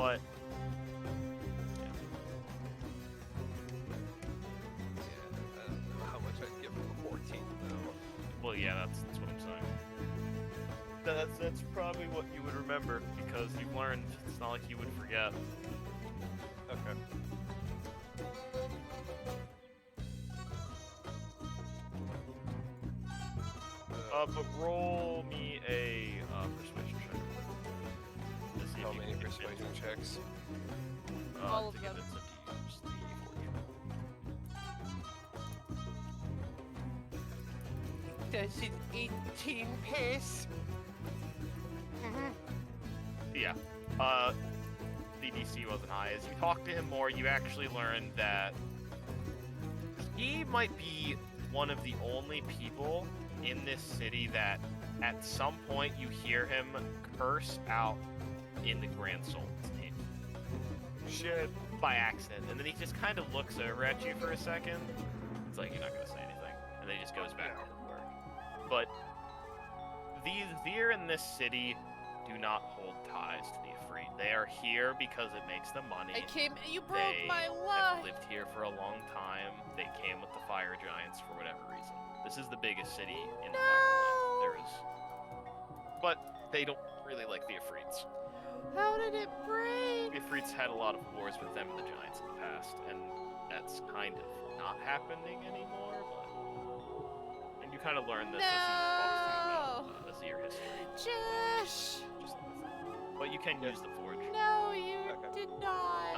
But I don't know how much I'd give him a 14 though. well, yeah, that's what I'm saying. That's probably what you would remember because you've learned. It's not like you would forget. Okay. But roll me a persuasion check. To see if How you many can convince persuasion him, checks? All of to them. convince him to use the forge. Does an 18 pass? Yeah. The DC wasn't high. As you talk to him more, you actually learn that he might be one of the only people in this city that at some point you hear him curse out in the Grand Sultan's name. Shit. By accident. And then he just kind of looks over at you for a second. It's like, you're not going to say anything. And then he just goes back to his work. But these here in this city do not hold ties to the Ifrit. They are here because it makes them money. You broke They my have luck. lived here for a long time. They came with the fire giants for whatever reason. This is the biggest city in the Fireland there is. But they don't really like the Ifrits. How did it break? The Ifrits had a lot of wars with them and the giants in the past, and that's kind of not happening anymore, but... And you kind of learn this as he talks to you about Azir history. Josh! Just like that. But you can use the forge. No, you Okay. did not.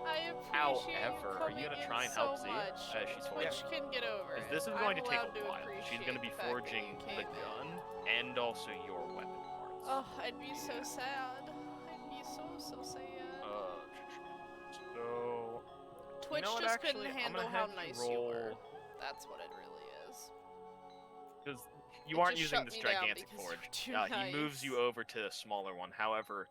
I appreciate However, you are you gonna try and help so Z much. as she's Twitch forging? can get over Because it. this is going to take I'm a allowed while. She's going to be appreciate the fact that forging you the came in. gun and also your weapon parts. Oh, I'd be so sad. I'd be so sad. So... Twitch you know what, just actually, couldn't I'm handle gonna how have nice you you roll... were. That's what it really is. Because you It aren't just using shut this me down gigantic because forge. you're too He moves nice. you over to a smaller one. However,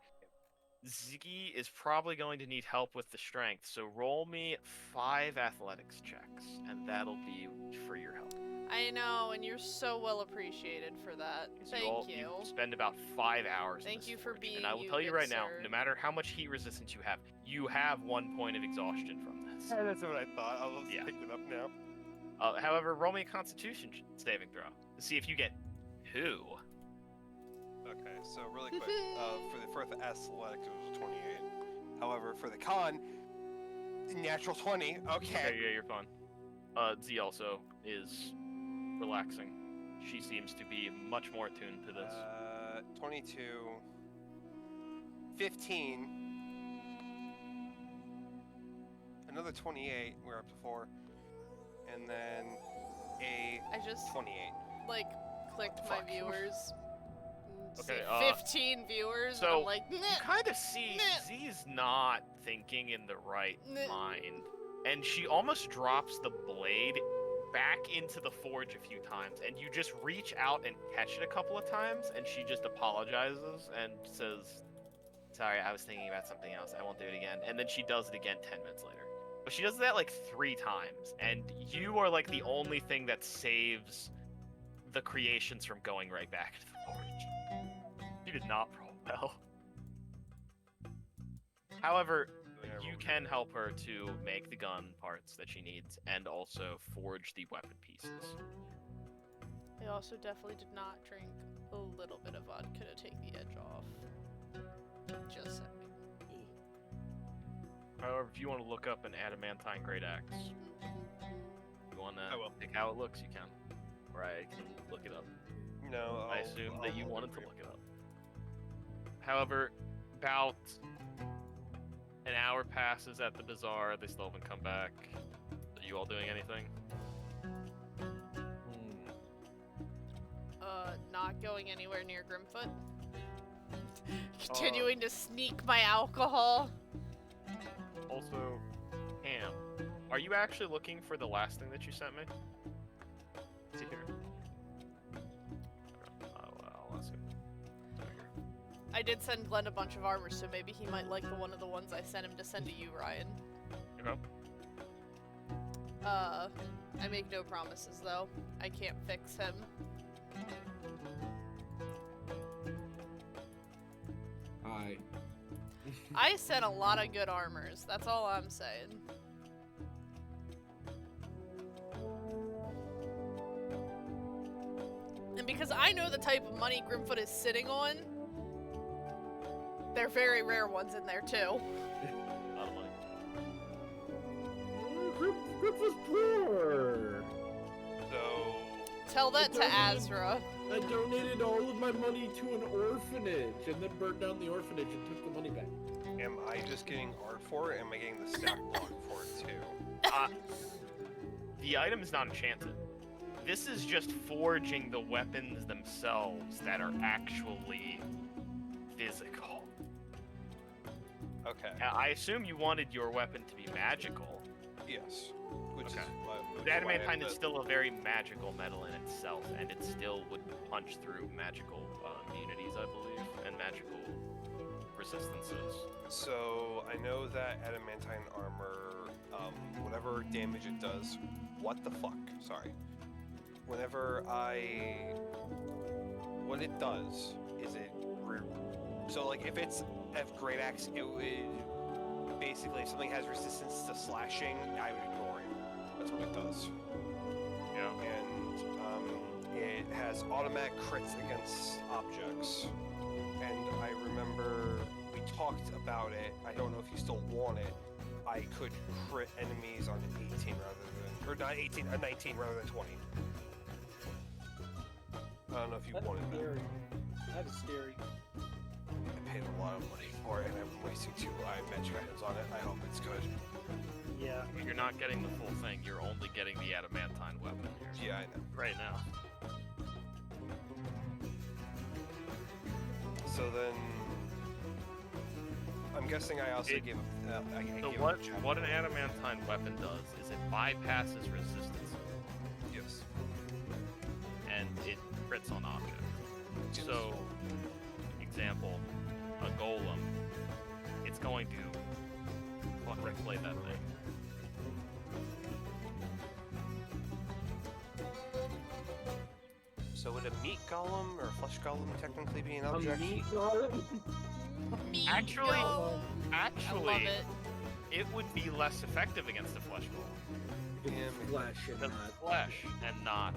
Ziggy is probably going to need help with the strength, so roll me 5 athletics checks, and that'll be for your help. I know, and you're so well appreciated for that. Thank you. You spend about 5 hours in Thank this you for forge, being and I will you, tell you good right now, sir. no matter how much heat resistance you have 1 point of exhaustion from this. Yeah, that's what I thought. I'll just Yeah. pick it up now. However, roll me a Constitution saving throw to see if you get 2. Okay, so really quick, for the athletics, it was a 28. However, for the con, natural 20. Okay. Yeah, you're fine. Z also is relaxing. She seems to be much more attuned to this. 22, 15, another 28. We're up to 4, and then I just 28. like clicked my Fuck. viewers. Okay, Say 15 viewers. so and I'm like, You "Meh." kind of see Meh. Z's not thinking in the right Meh. mind, and she almost drops the blade back into the forge a few times, and you just reach out and catch it a couple of times, and she just apologizes and says, "Sorry, I was thinking about something else. I won't do it again." And then she does it again 10 minutes later. But she does that like 3 times, and you are like the only thing that saves the creations from going right back into the forge. She did not roll well. However, you can help her to make the gun parts that she needs and also forge the weapon pieces. I also definitely did not drink a little bit of vodka to take the edge off. Just saying. However, if you want to look up an adamantine great axe, you want I will. to pick how it looks, you can. Or I can look it up. No, I assume that you I'll wanted look to for look it up. However, about an hour passes at the bazaar. They still haven't come back. Are you all doing anything? Not going anywhere near Grimfoot. Continuing to sneak my alcohol. Also, Cam, are you actually looking for the last thing that you sent me? Is he here? I'll ask him. I did send Glenn a bunch of armor, so maybe he might like one of the ones I sent him to send to you, Ryan. Okay. I make no promises, though. I can't fix him. Hi. I said a lot of good armors. That's all I'm saying. And because I know the type of money Grimfoot is sitting on, they're very rare ones in there too. A lot of money. Griff was poor. So, Tell that to donated- Azra. I donated all of my money to an orphanage and then burnt down the orphanage and took the money back. am I just getting art for it? Am I getting the stat block for it too? The item is not enchanted. This is just forging the weapons themselves that are actually physical. Okay. I assume you wanted your weapon to be magical. Yes. Which Okay. is why, The adamantine the- is still a very magical metal in itself, and it still would punch through magical immunities, I believe, and magical resistances. So I know that adamantine armor, whatever damage it does, what the fuck? Sorry. What it does is so like if it's great axe, it would basically if something has resistance to slashing, I would ignore it. That's what it does. Yeah. And it has automatic crits against objects. And I remember we talked about it. I don't know if you still want it. I could crit enemies on an 18 rather than, or not 18, a 19 rather than 20. I don't know if you That's wanted that. scary. That is scary. I paid a lot of money for it, and I'm wasting two magic items on it. I hope it's good. Yeah. You're not getting the full thing. You're only getting the adamantine weapon here. Yeah, I know. Right now. So then, I'm guessing I also give. I So give what an adamantine weapon does is it bypasses resistance, Yes. and it crits on objects. So, example, a golem, it's going to fucking play that thing. So would a meat golem or a flesh golem technically be an A object? meat golem? Me Actually- go. I love Actually, it. it would be less effective against a flesh golem. It's flesh and Because not. it's flesh and not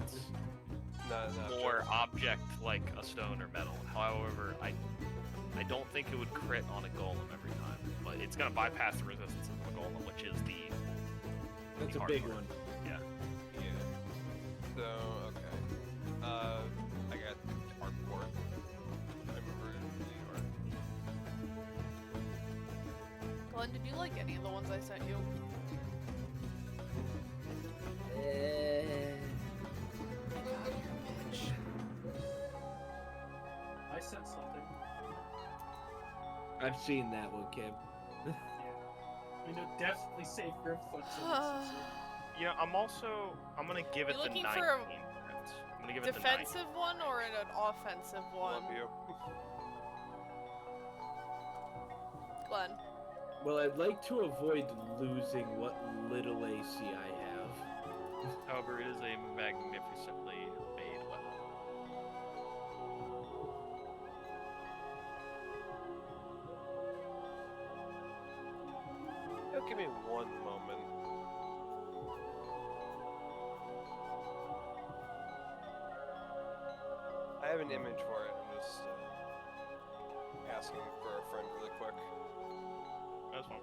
No, more object like a stone or metal. However, I don't think it would crit on a golem every time, but it's gonna bypass the resistance of a golem, which is the That's a hard big part. one. Yeah. So okay. I got art for it. I remember the art. Glenn, did you like any of the ones I sent you? God, you're a bitch. I sent something. I've seen that one, Kim. Yeah. I know definitely save Grimfoot. So Yeah, I'm gonna give it You're the looking 19 for a crits. I'm gonna give it the 19. Defensive one or an offensive one? Love you. Glenn. Well, I'd like to avoid losing what little AC I have. However, it is a magnificently made weapon. Give me one moment. I have an image for it. I'm just asking for a friend really quick. That's fine.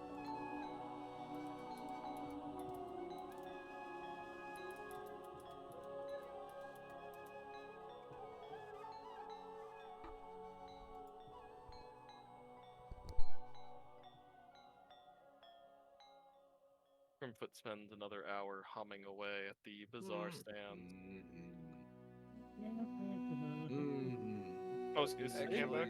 Grimfoot spends another hour humming away at the bazaar stand. Oh, is the cam back?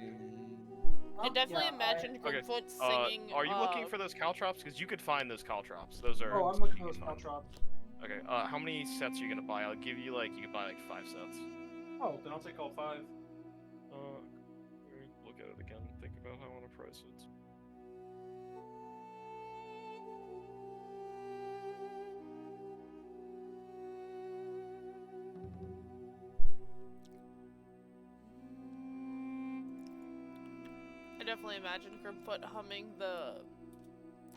I definitely yeah, imagined Okay, Grimfoot singing. Are you looking for those caltrops? Because you could find those caltrops. Those are. Oh, I'm looking for you those can find. caltrops. Okay. How many sets are you gonna buy? I'll give you you can buy 5 sets. Oh, then I'll take all 5. Let me look at it again. Think about how I want to price it. I could definitely imagine Grimfoot humming the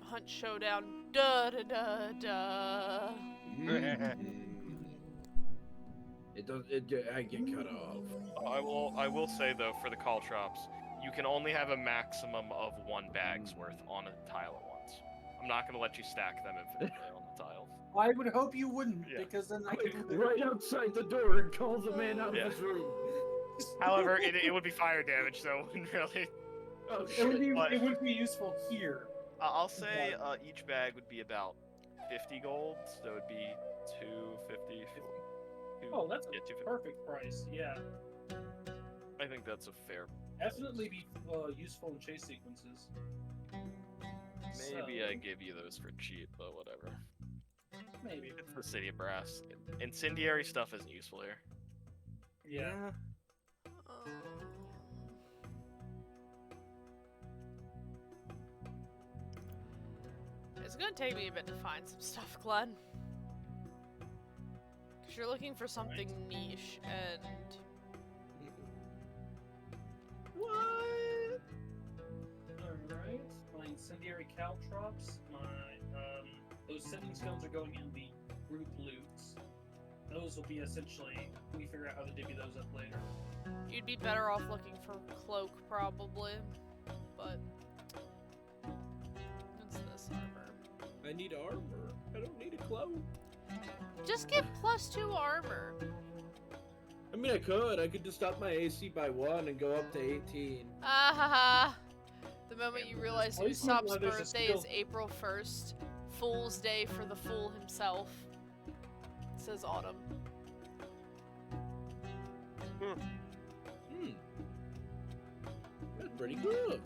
Hunt Showdown. Da da da da. It does. I get cut off. I will say though, for the caltrops, you can only have a maximum of 1 bag's worth on a tile at once. I'm not gonna let you stack them infinitely on the tiles. I would hope you wouldn't, Yeah. because then I Quick, could right outside the door and call the man out Yeah. of his room. However, it would be fire damage, so it wouldn't really. Oh It would shit! be But- it would be useful here. I'll say each bag would be about 50 gold, so it would be 250. Oh, that's a yeah, 250. perfect price. Yeah, I think that's a fair. definitely be useful in chase sequences. Maybe So, I give you those for cheap, but whatever. maybe. It's the City of Brass. Incendiary stuff isn't useful here. Yeah. It's gonna take me a bit to find some stuff, Glenn. Because you're looking for something niche, and What? Alright, my incendiary caltrops, my those sending stones are going in the group loots. Those will be essentially, we figure out how to divvy those up later. you'd be better off looking for cloak, probably. But what's this armor? I need armor. I don't need a cloak. Just get +2 armor. I mean, I could just up my AC by 1 and go up to 18. Ah ha ha. The moment you realize There's always one Usopp's where there's a birthday skill. is April 1st, Fool's Day for the fool himself. It says Autumn. Hmm. That's pretty good.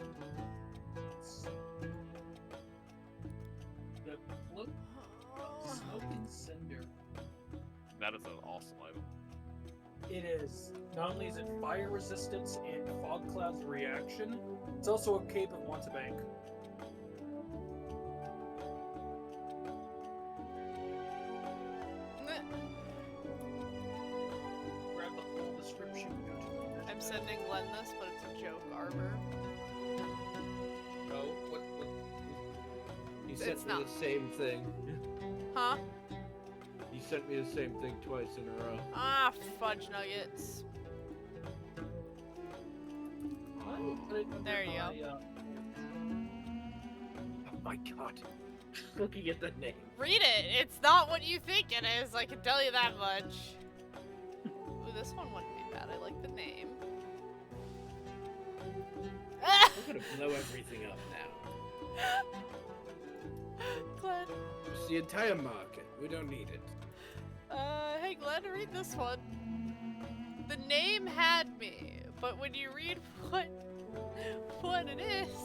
The cloak smoke and cinder. That is an awesome item. It is. Not only is it fire resistance and fog clouds reaction, it's also a cape of Montebank. Grab the full description. Go to the I'm sending Glenn this, but it's a joke armor. Oh, what? He It's sent me not. the same thing. Huh? He sent me the same thing twice in a row. Ah, fudge nuggets. I will put it under There you my, Oh my god. Looking at the name. Read it! It's not what you think it is, I can tell you that much. Ooh, this one wouldn't be bad. I like the name. We're gonna blow everything up now. Glenn. It's the entire market. We don't need it. Hey Glenn, read this one. The name had me, but when you read what it is...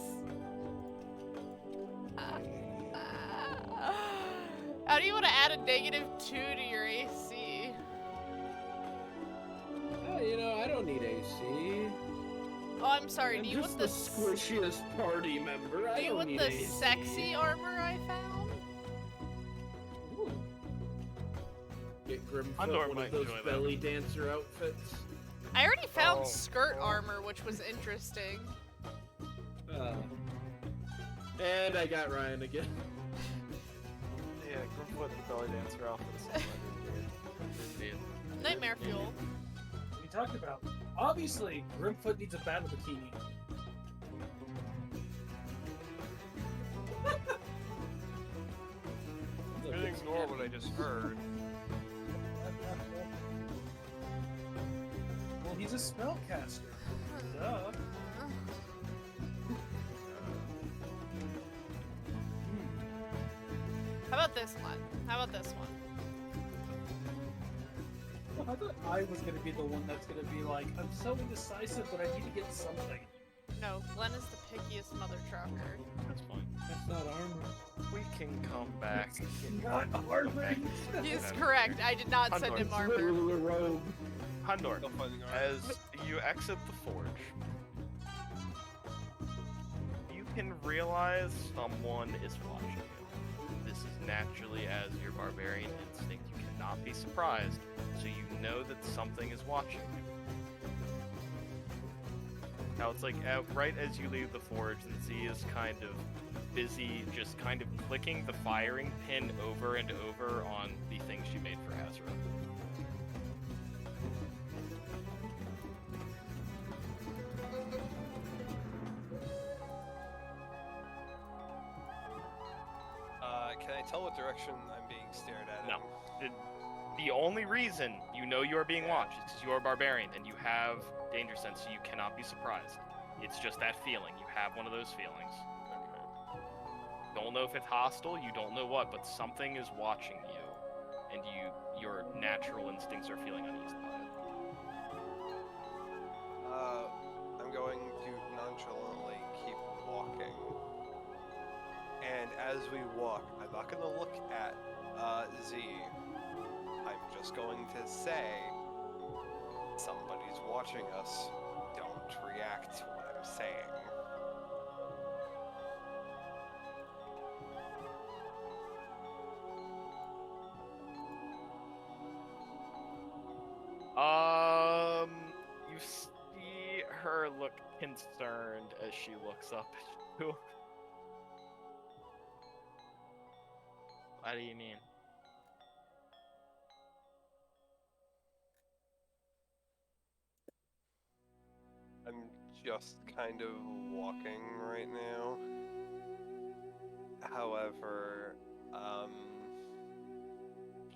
How do you want to add a -2 to your AC? You know, I don't need AC. Oh, I'm sorry, I'm do you just want the squishiest party member. do I you don't want need the AC. sexy armor I found? Ooh. Get Grimfoot Andor one might of those enjoy that. belly dancer outfits. I already found Oh. skirt armor, which was interesting. And I got Ryan again. Yeah, Grimfoot the belly dancer outfit is something Nightmare fuel. we talked about. Obviously, Grimfoot needs a battle bikini. I'm gonna ignore what I just heard. Well, he's a spellcaster. Duh. How about this one? How about this one? I thought I was gonna be the one that's gonna be like, I'm so indecisive, but I need to get something. No, Glenn is the pickiest mother trucker. That's fine. That's not armor. We can come back. Not armor. He is correct. I did not send him armor. Literally a robe. Handor, No fighting armor. as you exit the forge, you can realize someone is watching you. This is naturally as your barbarian instinct. You cannot be surprised, so you know that something is watching you. How it's like right as you leave the forge, and Z is kind of busy just kind of clicking the firing pin over and over on the thing she made for Azra. Can I tell what direction I'm being stared at? No. The only reason you know you are being watched is because you are a barbarian and you have danger sense, so you cannot be surprised. It's just that feeling. You have one of those feelings. Okay. Don't know if it's hostile, you don't know what, but something is watching you, and your natural instincts are feeling uneasy by it. I'm going to nonchalantly keep walking. And as we walk, I'm not going to look at Z. I'm just going to say, somebody's watching us. Don't react to what I'm saying. You see her look concerned as she looks up at you. What do you mean? I'm just kind of walking right now. However,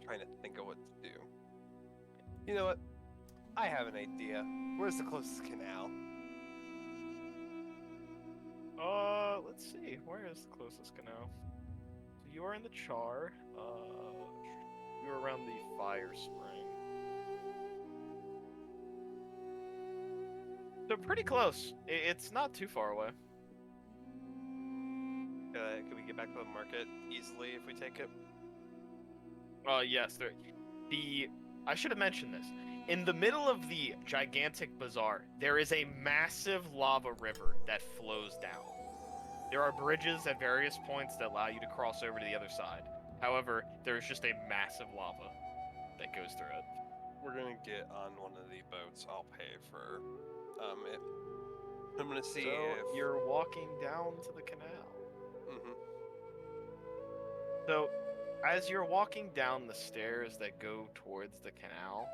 trying to think of what to do. You know what? I have an idea. Where's the closest canal? Let's see. Where is the closest canal? So you are in the Char. You're around the Fire Spring. So pretty close. It's not too far away. Can we get back to the market easily if we take it? Yes. I should have mentioned this. In the middle of the gigantic bazaar, there is a massive lava river that flows down. There are bridges at various points that allow you to cross over to the other side. However, there is just a massive lava that goes through it. We're gonna get on one of the boats. I'll pay for it. I'm gonna see So if you're walking down to the canal. Mhm. So, as you're walking down the stairs that go towards the canal,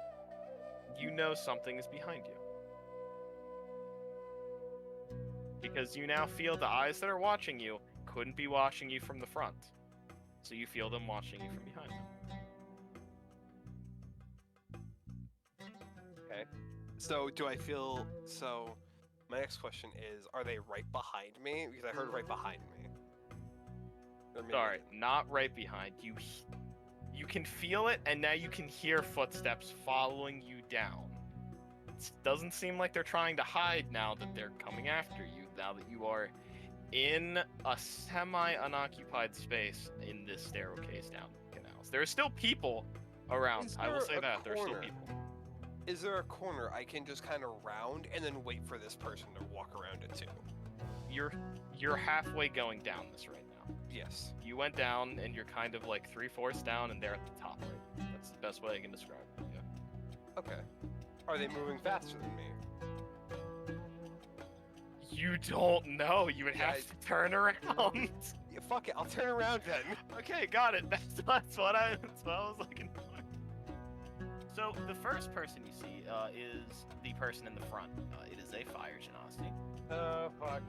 you know something is behind you. Because you now feel the eyes that are watching you couldn't be watching you from the front. So you feel them watching you from behind them. Okay. So do I feel so? My next question is: are they right behind me? Because I heard right behind me. Or maybe- Sorry, not right behind you. You can feel it, and now you can hear footsteps following you down. It doesn't seem like they're trying to hide now that they're coming after you. Now that you are in a semi-unoccupied space in this staircase down the canals, there are still people around. Is I will there say a that there's still corner? people. Is there a corner I can just kind of round and then wait for this person to walk around it too? You're halfway going down this right now. Yes. You went down, and you're kind of like 3/4 down, and they're at the top right. That's the best way I can describe it. Yeah. Okay. Are they moving faster than me? You don't know. You would Yeah, have to turn around. Yeah, fuck it. I'll turn around then. Okay, got it. That's what I was looking for. So the first person you see is the person in the front. It is a fire genasi. Oh fuck.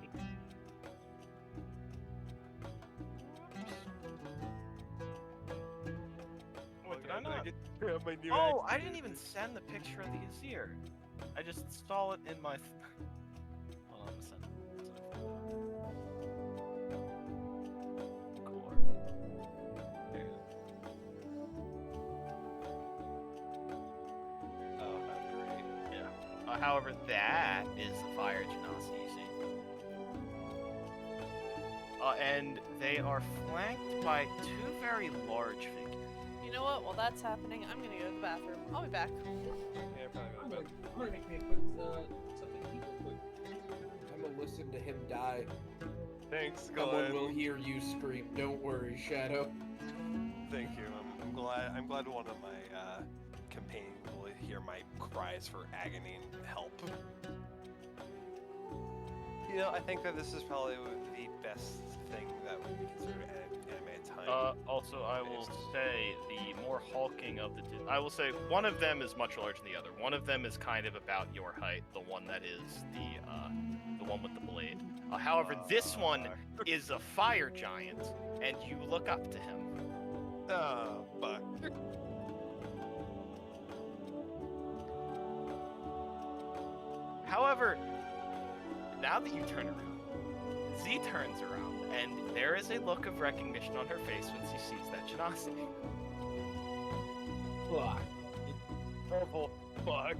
What did I not? My new Oh, I didn't even send the picture of the Azir. I just saw it in my. Hold on, I'm gonna send it. Cooler. Oh, that's great. Yeah. However, that is the fire genasi you see. And they are flanked by two very large figures. You know what? While that's happening, I'm gonna go to the bathroom. I'll be back. Yeah, probably. I'm gonna make me a quick something to eat real quick. I'm gonna listen to him die. Thanks, Someone Glenn. will hear you scream. Don't worry, Shadow. Thank you. I'm glad. I'm glad one of my companions will hear my cries for agony and help. You know, I think that this is probably the best thing that would be considered anime at time. Also, I will say the more hulking of the two. I will say one of them is much larger than the other. One of them is kind of about your height. The one that is the one with the blade. However, this one is a fire giant, and you look up to him. Fuck. However, now that you turn around, Z turns around, and there is a look of recognition on her face when she sees that Genasi. Fuck. Oh, fuck.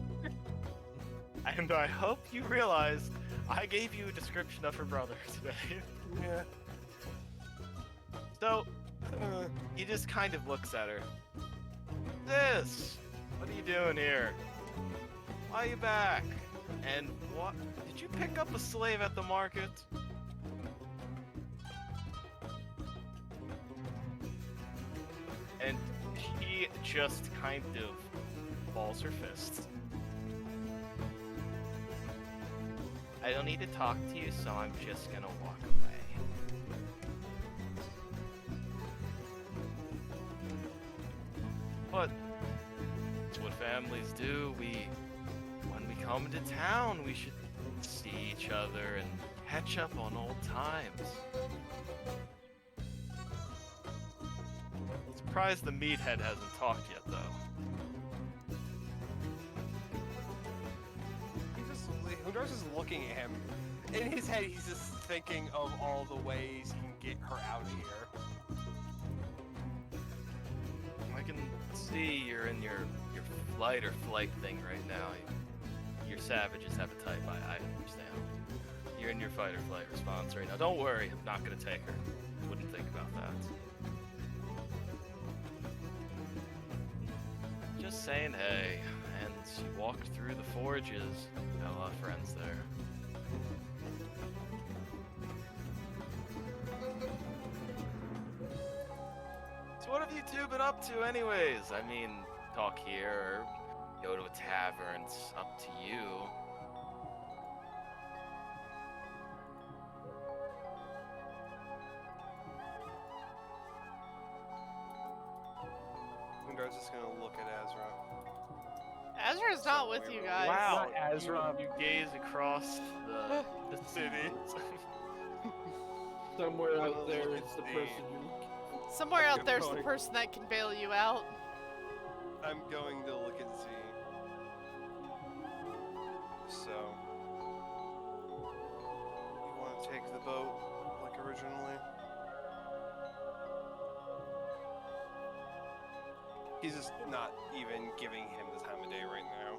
And I hope you realize I gave you a description of her brother today. Yeah. So, he just kind of looks at her. This! What are you doing here? Why are you back? And what? Did you pick up a slave at the market? And she just kind of balls her fists. I don't need to talk to you, so I'm just gonna walk away. But it's what families do. When we come to town, we should see each other and catch up on old times. Surprised the meathead hasn't talked yet, though. Hundar's just looking at him. In his head, he's just thinking of all the ways he can get her out of here. I can see you're in your flight or flight thing right now. Your savages have a type, I understand. You're in your fight or flight response right now. Don't worry, I'm not gonna take her. Wouldn't think about that. Just saying hey, and she walked through the forges. Got a lot of friends there. So what have you two been up to anyways? I mean, talk here or go to a tavern, it's up to you. Hundar's just gonna look at Azra. Ezra's not with you guys. Wow, Not Ezra. You gaze across the city. Somewhere Well, out there look is at the the- person you. Somewhere out there's the Going. person that can bail you out. I'm going to look at Z. So, you want to take the boat like originally? He's just not even giving him the time of day right now.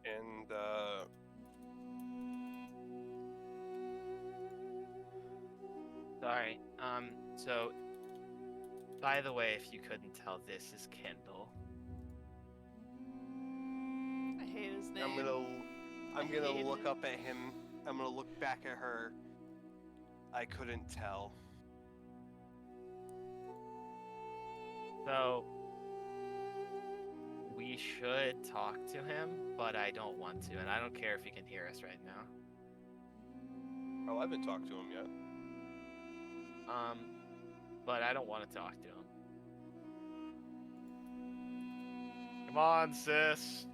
And, Sorry. So, by the way, if you couldn't tell, this is Kendall. I hate his name. I'm gonna hate look it. up at him. I'm gonna look back at her. I couldn't tell. So, we should talk to him, but I don't want to, and I don't care if he can hear us right now. Oh, I haven't talked to him yet. But I don't want to talk to him. Come on, sis.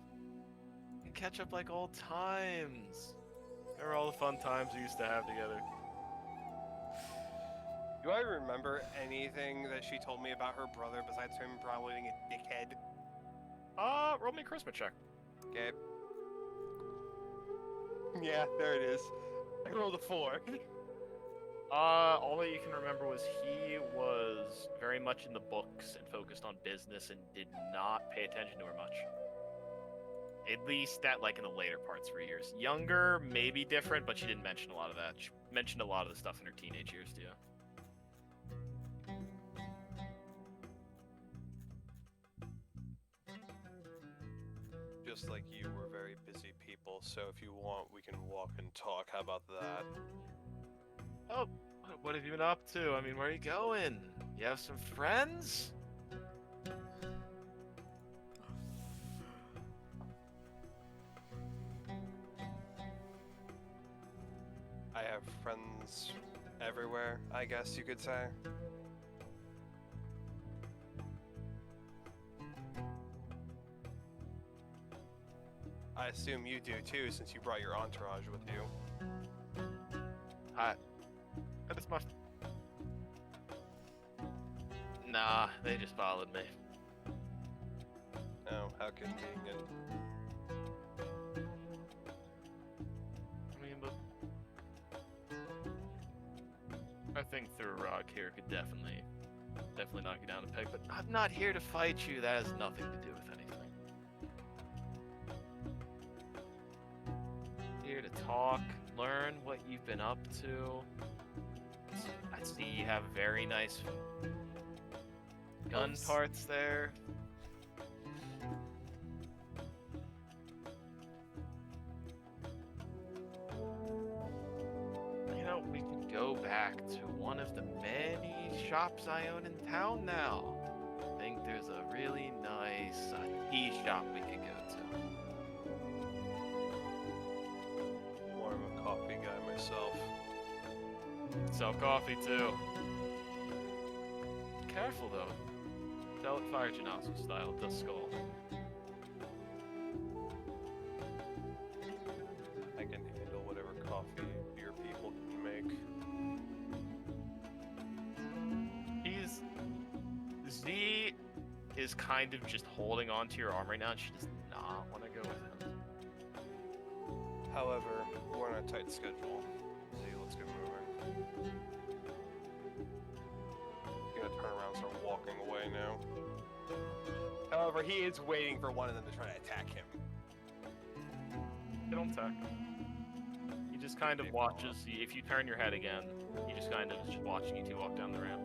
We can catch up like old times. Remember all the fun times we used to have together. Do I remember anything that she told me about her brother besides him probably being a dickhead? Roll me a charisma check. Okay. Yeah, there it is. I rolled a 4. All that you can remember was he was very much in the books and focused on business and did not pay attention to her much. At least that, like, in the later parts of her years. Younger, maybe different, but she didn't mention a lot of that. She mentioned a lot of the stuff in her teenage years, too. just like you, we're very busy people, so if you want, we can walk and talk. How about that? Oh, what have you been up to? I mean, where are you going? You have some friends? I have friends everywhere, I guess you could say. I assume you do too, since you brought your entourage with you. Hi. That's my... Nah, they just followed me. Oh, how convenient. I mean, but... I think through a rock here could definitely knock you down a peg, but I'm not here to fight you. That has nothing to do with anything. Here to talk, learn what you've been up to. I see you have very nice gun parts there. You know, we can go back to one of the many shops I own in town now. I think there's a really nice tea shop we could go to. More of a coffee guy myself. Sell coffee too. Careful though. Sell it fire genasi style, the skull. I can handle whatever coffee your people can make. Z is kind of just holding on to your arm right now, and she does not want to go with him. However, we're on a tight schedule. So let's get moving. He's gonna turn around and start walking away now. However, he is waiting for one of them to try to attack him. They don't attack. He just kind of watches. If you turn your head again, he just kind of is just watching you two walk down the ramp.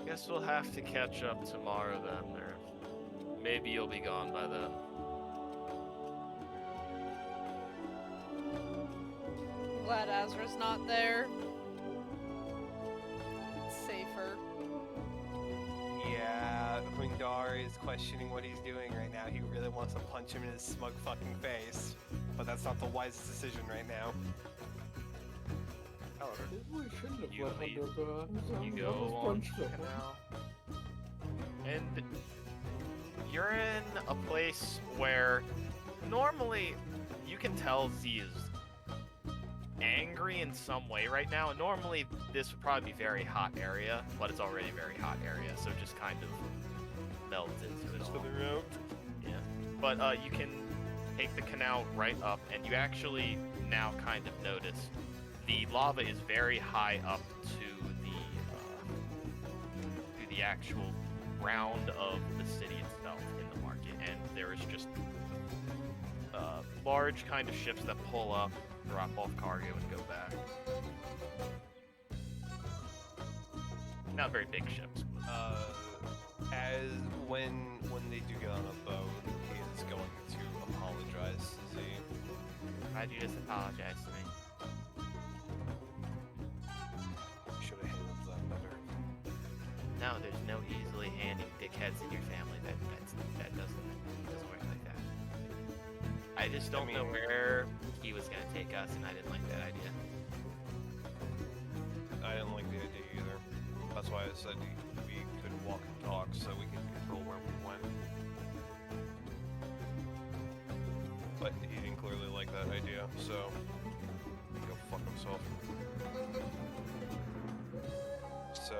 Guess we'll have to catch up tomorrow then, or maybe you'll be gone by then. Glad Azra's not there. It's safer. Yeah, Hundar is questioning what he's doing right now. He really wants to punch him in his smug fucking face. But that's not the wisest decision right now. However, We shouldn't have You let leave. Hunter go. you I go almost on punched the him. canal, and you're in a place where normally you can tell Z is angry in some way right now, and normally this would probably be very hot area, but it's already a very hot area, so just kind of melt into it all. Yeah, but you can take the canal right up, and you actually now kind of notice the lava is very high up to the actual ground of the city itself in the market, and there is just large kind of ships that pull up, drop off cargo, and go back. Not very big ships. As when they do get on a boat, he is going to apologize to Z. Why'd you just apologize to me? Should have handled that better. No, there's no easily handing dickheads in your family. That doesn't work like that. I just don't know mean- where he was gonna take us, and I didn't like that idea. I didn't like the idea either. That's why I said we could walk and talk so we can control where we went. But he didn't clearly like that idea, so he can go fuck himself. So,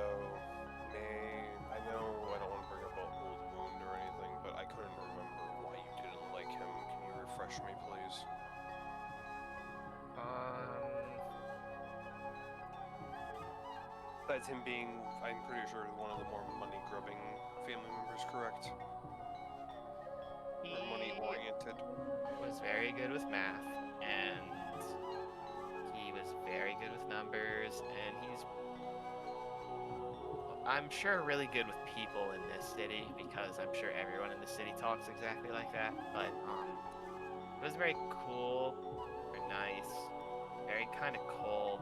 I know I don't want to bring up an old wound or anything, but I couldn't remember why you didn't like him. Can you refresh me, please? Besides him being, I'm pretty sure, one of the more money-grubbing family members, correct? Or money-oriented. Was very good with math, and he was very good with numbers, and he's, I'm sure, really good with people in this city, because I'm sure everyone in the city talks exactly like that, but was very cool, very nice, very kind of cold.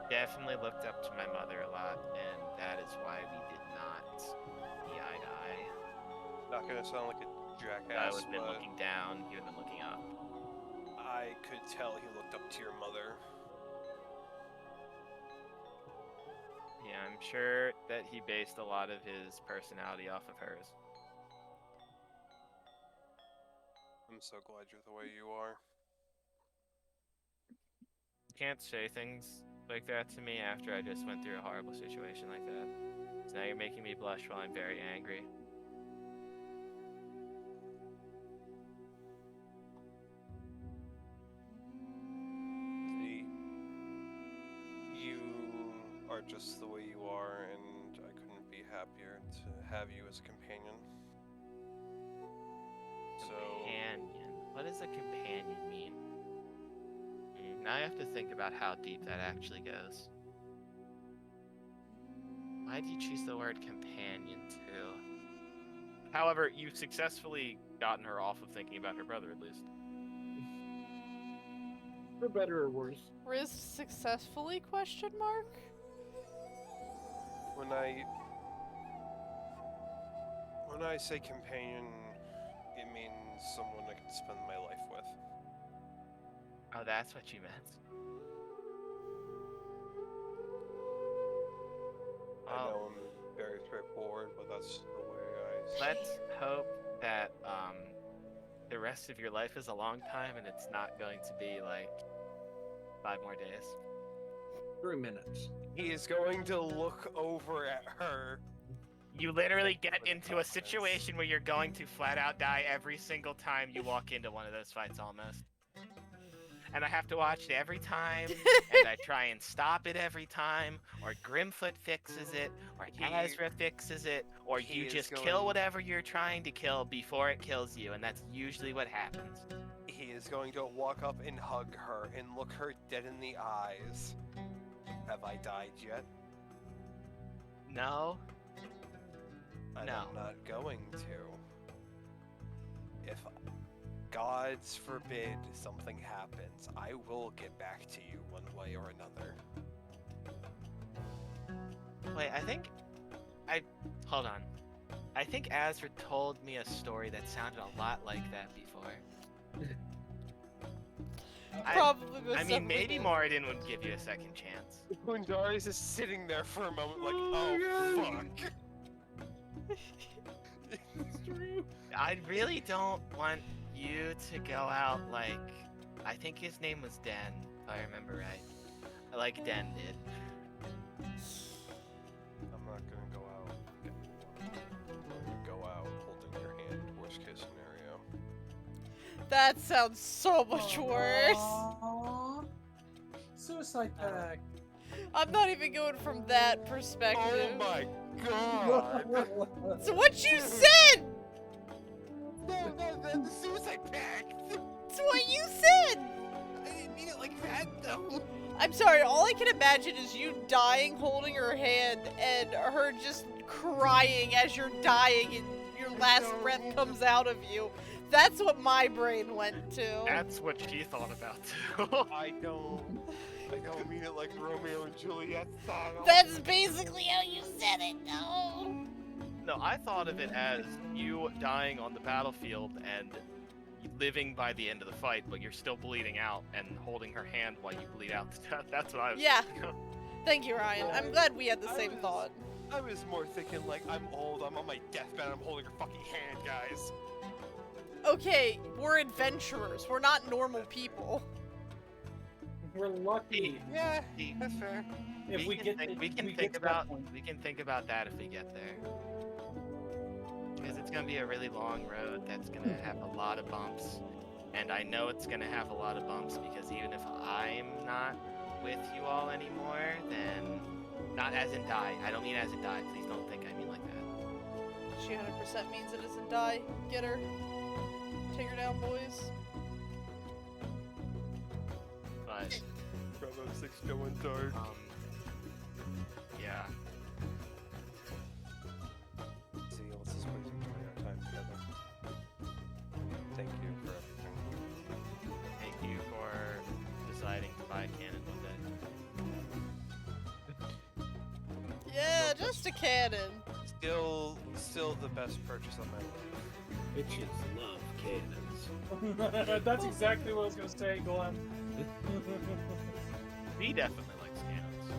Definitely looked up to my mother a lot, and that is why we did not see eye to eye. Not gonna sound like a I jackass, would have been but looking down, you would have been looking up. I could tell he looked up to your mother. Yeah, I'm sure that he based a lot of his personality off of hers. I'm so glad you're the way you are. You can't say things like that to me after I just went through a horrible situation like that. So now you're making me blush while I'm very angry. See, you are just the way you are, and I couldn't be happier to have you as a companion. So, Companion. What does a companion mean? Now I have to think about how deep that actually goes. Why do you choose the word companion too? However, you've successfully gotten her off of thinking about her brother at least. For better or worse. Riz successfully? Question mark. when I say companion, it means someone I can spend my life with. Oh, that's what you meant. I know I'm very straightforward, but that's the way I. Let's hope that the rest of your life is a long time and it's not going to be like 5 more days. 3 minutes. He is going to look over at her. You literally get With into a confidence. situation where you're going to flat out die every single time you walk into one of those fights almost. And I have to watch it every time, and I try and stop it every time, or Grimfoot fixes it, or Azra fixes it, or he you is just going- kill whatever you're trying to kill before it kills you, and that's usually what happens. He is going to walk up and hug her and look her dead in the eyes. Have I died yet? No? And No. I'm not going to. If gods forbid something happens, I will get back to you one way or another. Wait, hold on. I think Azra told me a story that sounded a lot like that before. Probably most I mean, definitely maybe did. Moradin would give you a second chance. When Darius is sitting there for a moment like, oh fuck. It's true. I really don't want you to go out like, I think his name was Den, if I remember right. Like Den did. I'm not gonna go out. I'm gonna go out holding your hand, worst case scenario. That sounds so much worse. Aww. Suicide pact. I'm not even going from that perspective. Oh my god! So what you said! No, the suicide pact! It's what you said! I didn't mean it like that though! I'm sorry, all I can imagine is you dying holding her hand and her just crying as you're dying and your last breath comes out of you. That's what my brain went to. That's what she thought about too. I don't mean it like Romeo and Juliet style. That's basically how you said it, no. No, I thought of it as you dying on the battlefield and living by the end of the fight, but you're still bleeding out and holding her hand while you bleed out to death. That's what I was Yeah. thinking of. Thank you, Ryan. I'm glad we had the same thought. I was more thinking like, I'm old, I'm on my deathbed, I'm holding her fucking hand, guys. Okay, we're adventurers. We're not normal people. We're lucky Yeah, See, that's fair. if we get to- we can we think get to that about point. we can think about that if we get there. Because it's gonna be a really long road that's gonna have a lot of bumps. And I know it's gonna have a lot of bumps because even if I'm not with you all anymore, then not as in die. I don't mean as in die, please don't think I mean like that. She 100% means it isn't die. Get her. Take her down, boys. But Bravo 6 going dark. yeah. See, let's just wait until our time together. Thank you for everything. Just a cannon. Still the best purchase on my list. Bitches love cannons. That's exactly what I was gonna say, Glenn. He definitely likes cannons.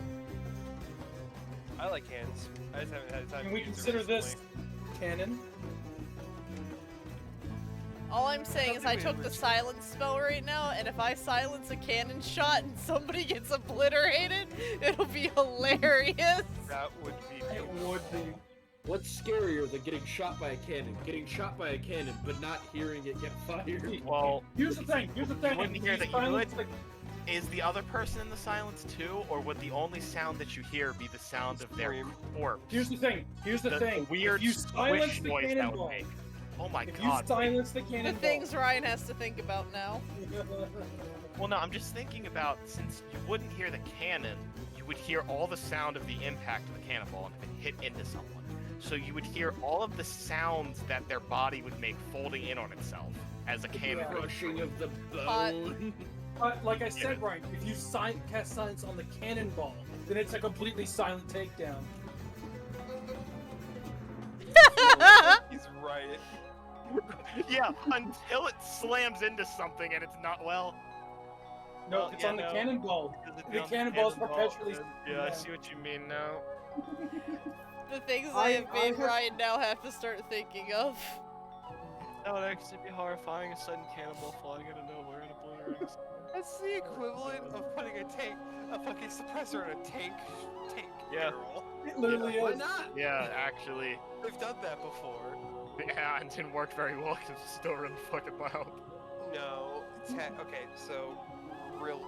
I like cannons. I just haven't had time. Can to we use it consider this recently. canon? All I'm saying is I think we took the originally- silence spell right now, and if I silence a cannon shot and somebody gets obliterated, it'll be hilarious. That would be. It would be. What's scarier than getting shot by a cannon? Getting shot by a cannon, but not hearing it get fired. Well, Here's the thing. you wouldn't hear that you would. Is the other person in the silence too, or would the only sound that you hear be the sound of their Scream. corpse? Here's the thing. Here's the thing. weird If you silence squish the noise that would cannonball, make. Oh my if god. you silence the The cannonball, things Ryan has to think about now. Well, no, I'm just thinking about, since you wouldn't hear the cannon, you would hear all the sound of the impact of the cannonball and if it hit into someone. So you would hear all of the sounds that their body would make folding in on itself as a cannon. Yeah. goes Crushing through. of the Hot. bone. But like I said, Ryan, if you cast silence on the cannonball, then it's a completely silent takedown. He's right. Yeah, until it slams into something and it's not well. No, Well, it's yeah, on the no. cannonball. Because The cannonball's perpetually. Yeah, I see what you mean now. The things I- I have made I have- Ryan now have to start thinking of. That would actually be horrifying, a sudden cannonball flying out of nowhere and obliterating. That's the equivalent of putting a fucking suppressor in a tank Yeah. barrel. It literally Why is. not? Yeah, actually. They've done that before. Yeah, and didn't work very well because it's still really fucking loud. No. Okay, so real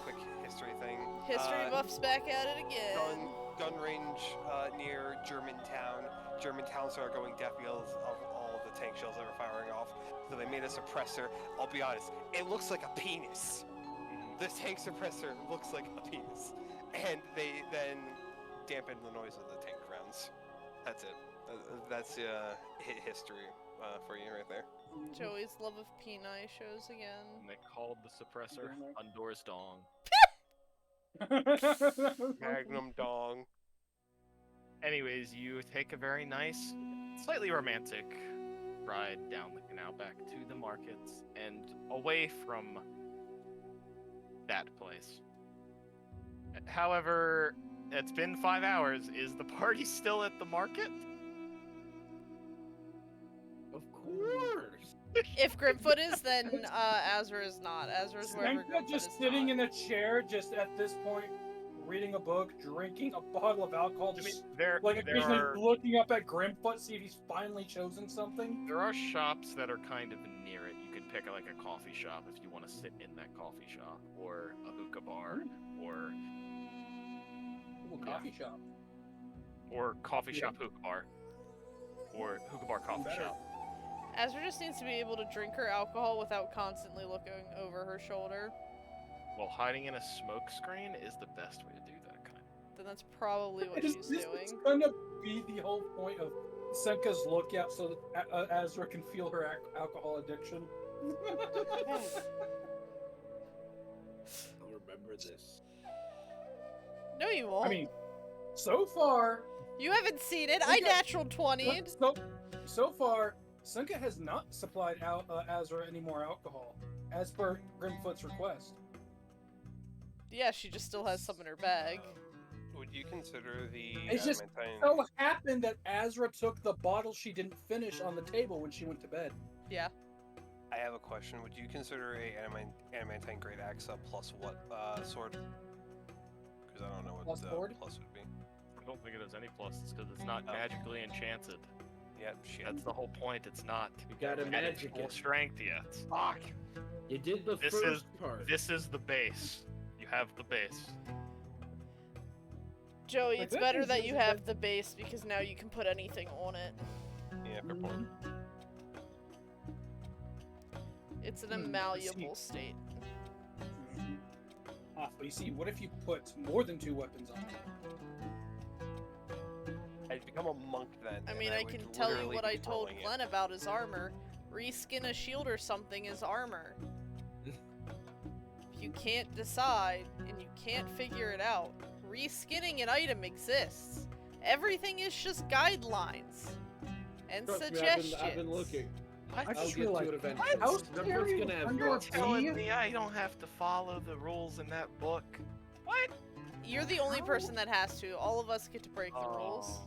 quick history thing. History buffs back at it again. Gun range near Germantown. Germantown started going deaf because of all of the tank shells that were firing off. So they made a suppressor. I'll be honest, it looks like a penis. The tank suppressor looks like a penis. And they then dampened the noise of the tank rounds. That's it. That's history for you right there. Joey's love of peni shows again. And they called the suppressor Undor's Dong. Magnum dong. Anyways, you take a very nice, slightly romantic ride down the canal back to the markets and away from that place. However, it's been 5 hours. Is the party still at the market? Of course. If Grimfoot is, then Azra is not. Azra's wherever Sanka Grimfoot just is sitting not. in a chair, just at this point, reading a book, drinking a bottle of alcohol, I mean, just there occasionally are looking up at Grimfoot, see if he's finally chosen something. there are shops that are kind of near it. You could pick like a coffee shop if you want to sit in that coffee shop, or a hookah bar, or Ooh, coffee shop. coffee shop hookah bar, or hookah bar coffee Better. shop. Azra just needs to be able to drink her alcohol without constantly looking over her shoulder. Well, hiding in a smoke screen is the best way to do that kind. Then that's probably what Is she's this doing. gonna be the whole point of Senka's lookout so that Azra can feel her alcohol addiction? I'll remember this. No, you won't. I mean, so far, you haven't seen it. I Okay. natural 20'd. so far, Senka has not supplied Azra any more alcohol, as per Grimfoot's request. Yeah, she just still has some in her bag. Would you consider the It's just adamantine? So happened that Azra took the bottle she didn't finish on the table when she went to bed. Yeah. I have a question. Would you consider a adamantine great axe a plus what sword? Because I don't know what Plus the sword? plus would be. I don't think it has any pluses because it's not Oh. magically enchanted. Yep, shit. That's the whole point. It's not. You gotta at its magic full it. strength yet. Fuck. You did the This first is- part. This is the base. You have the base. Joey, Like, it's that better is- that you have the base because now you can put anything on it. Yeah, fair point. It's an Hmm, malleable state. But you see, what if you put more than 2 weapons on it? I'd become a monk then. I and mean, I would can tell you literally what be I told twirling it. Glenn about his armor. Reskin a shield or something is armor. If you can't decide and you can't figure it out, reskinning an item exists. Everything is just guidelines and Trust me, suggestions. I've been looking. I I'll just get to realized, it eventually. how Grumfoot's scary gonna have under a guts. Telling bee? me I don't have to follow the rules in that book. What? You're the only person that has to. All of us get to break the rules.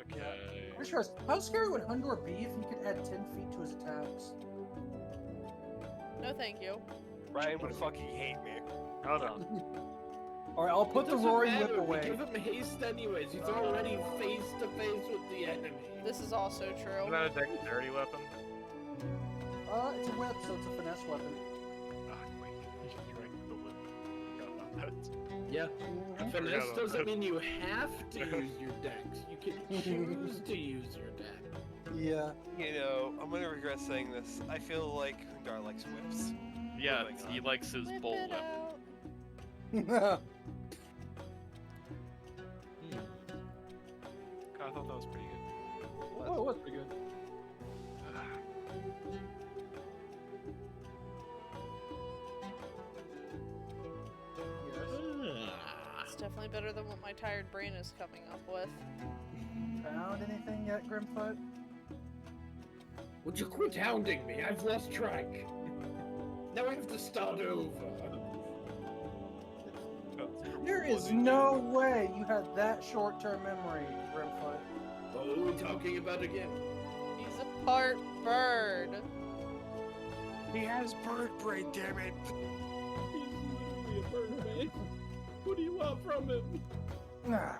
Okay. I just realized, how scary would Hundor be if he could add 10 feet to his attacks? No, thank you. Ryan would fucking hate me. Hold on. Alright, I'll put It the doesn't roaring matter, whip away. We give him haste anyways. He's already face to face with the enemy. This is also Is true. that a dexterity weapon? It's a whip, so it's a finesse weapon. Ah, wait. You're right, the whip. Forgot about that. Yeah. Mhm. Finesse Forgot about doesn't that. mean you have to use your dex. You can choose to use your dex. Yeah. You know, I'm gonna regret saying this. I feel like Hundar likes whips. Yeah, Oh my he God. likes his Whip bull it whip. out. I thought that was pretty good. Oh, it was pretty good. It's definitely better than what my tired brain is coming up with. Found anything yet, Grimfoot? Would you quit hounding me? I've lost track. Now I have to start over. There is no way you had that short-term memory, Grimfoot. What are we talking about again? He's a part bird. He has bird brain, damn it. He's literally a bird, man. What do you want from him? Ah.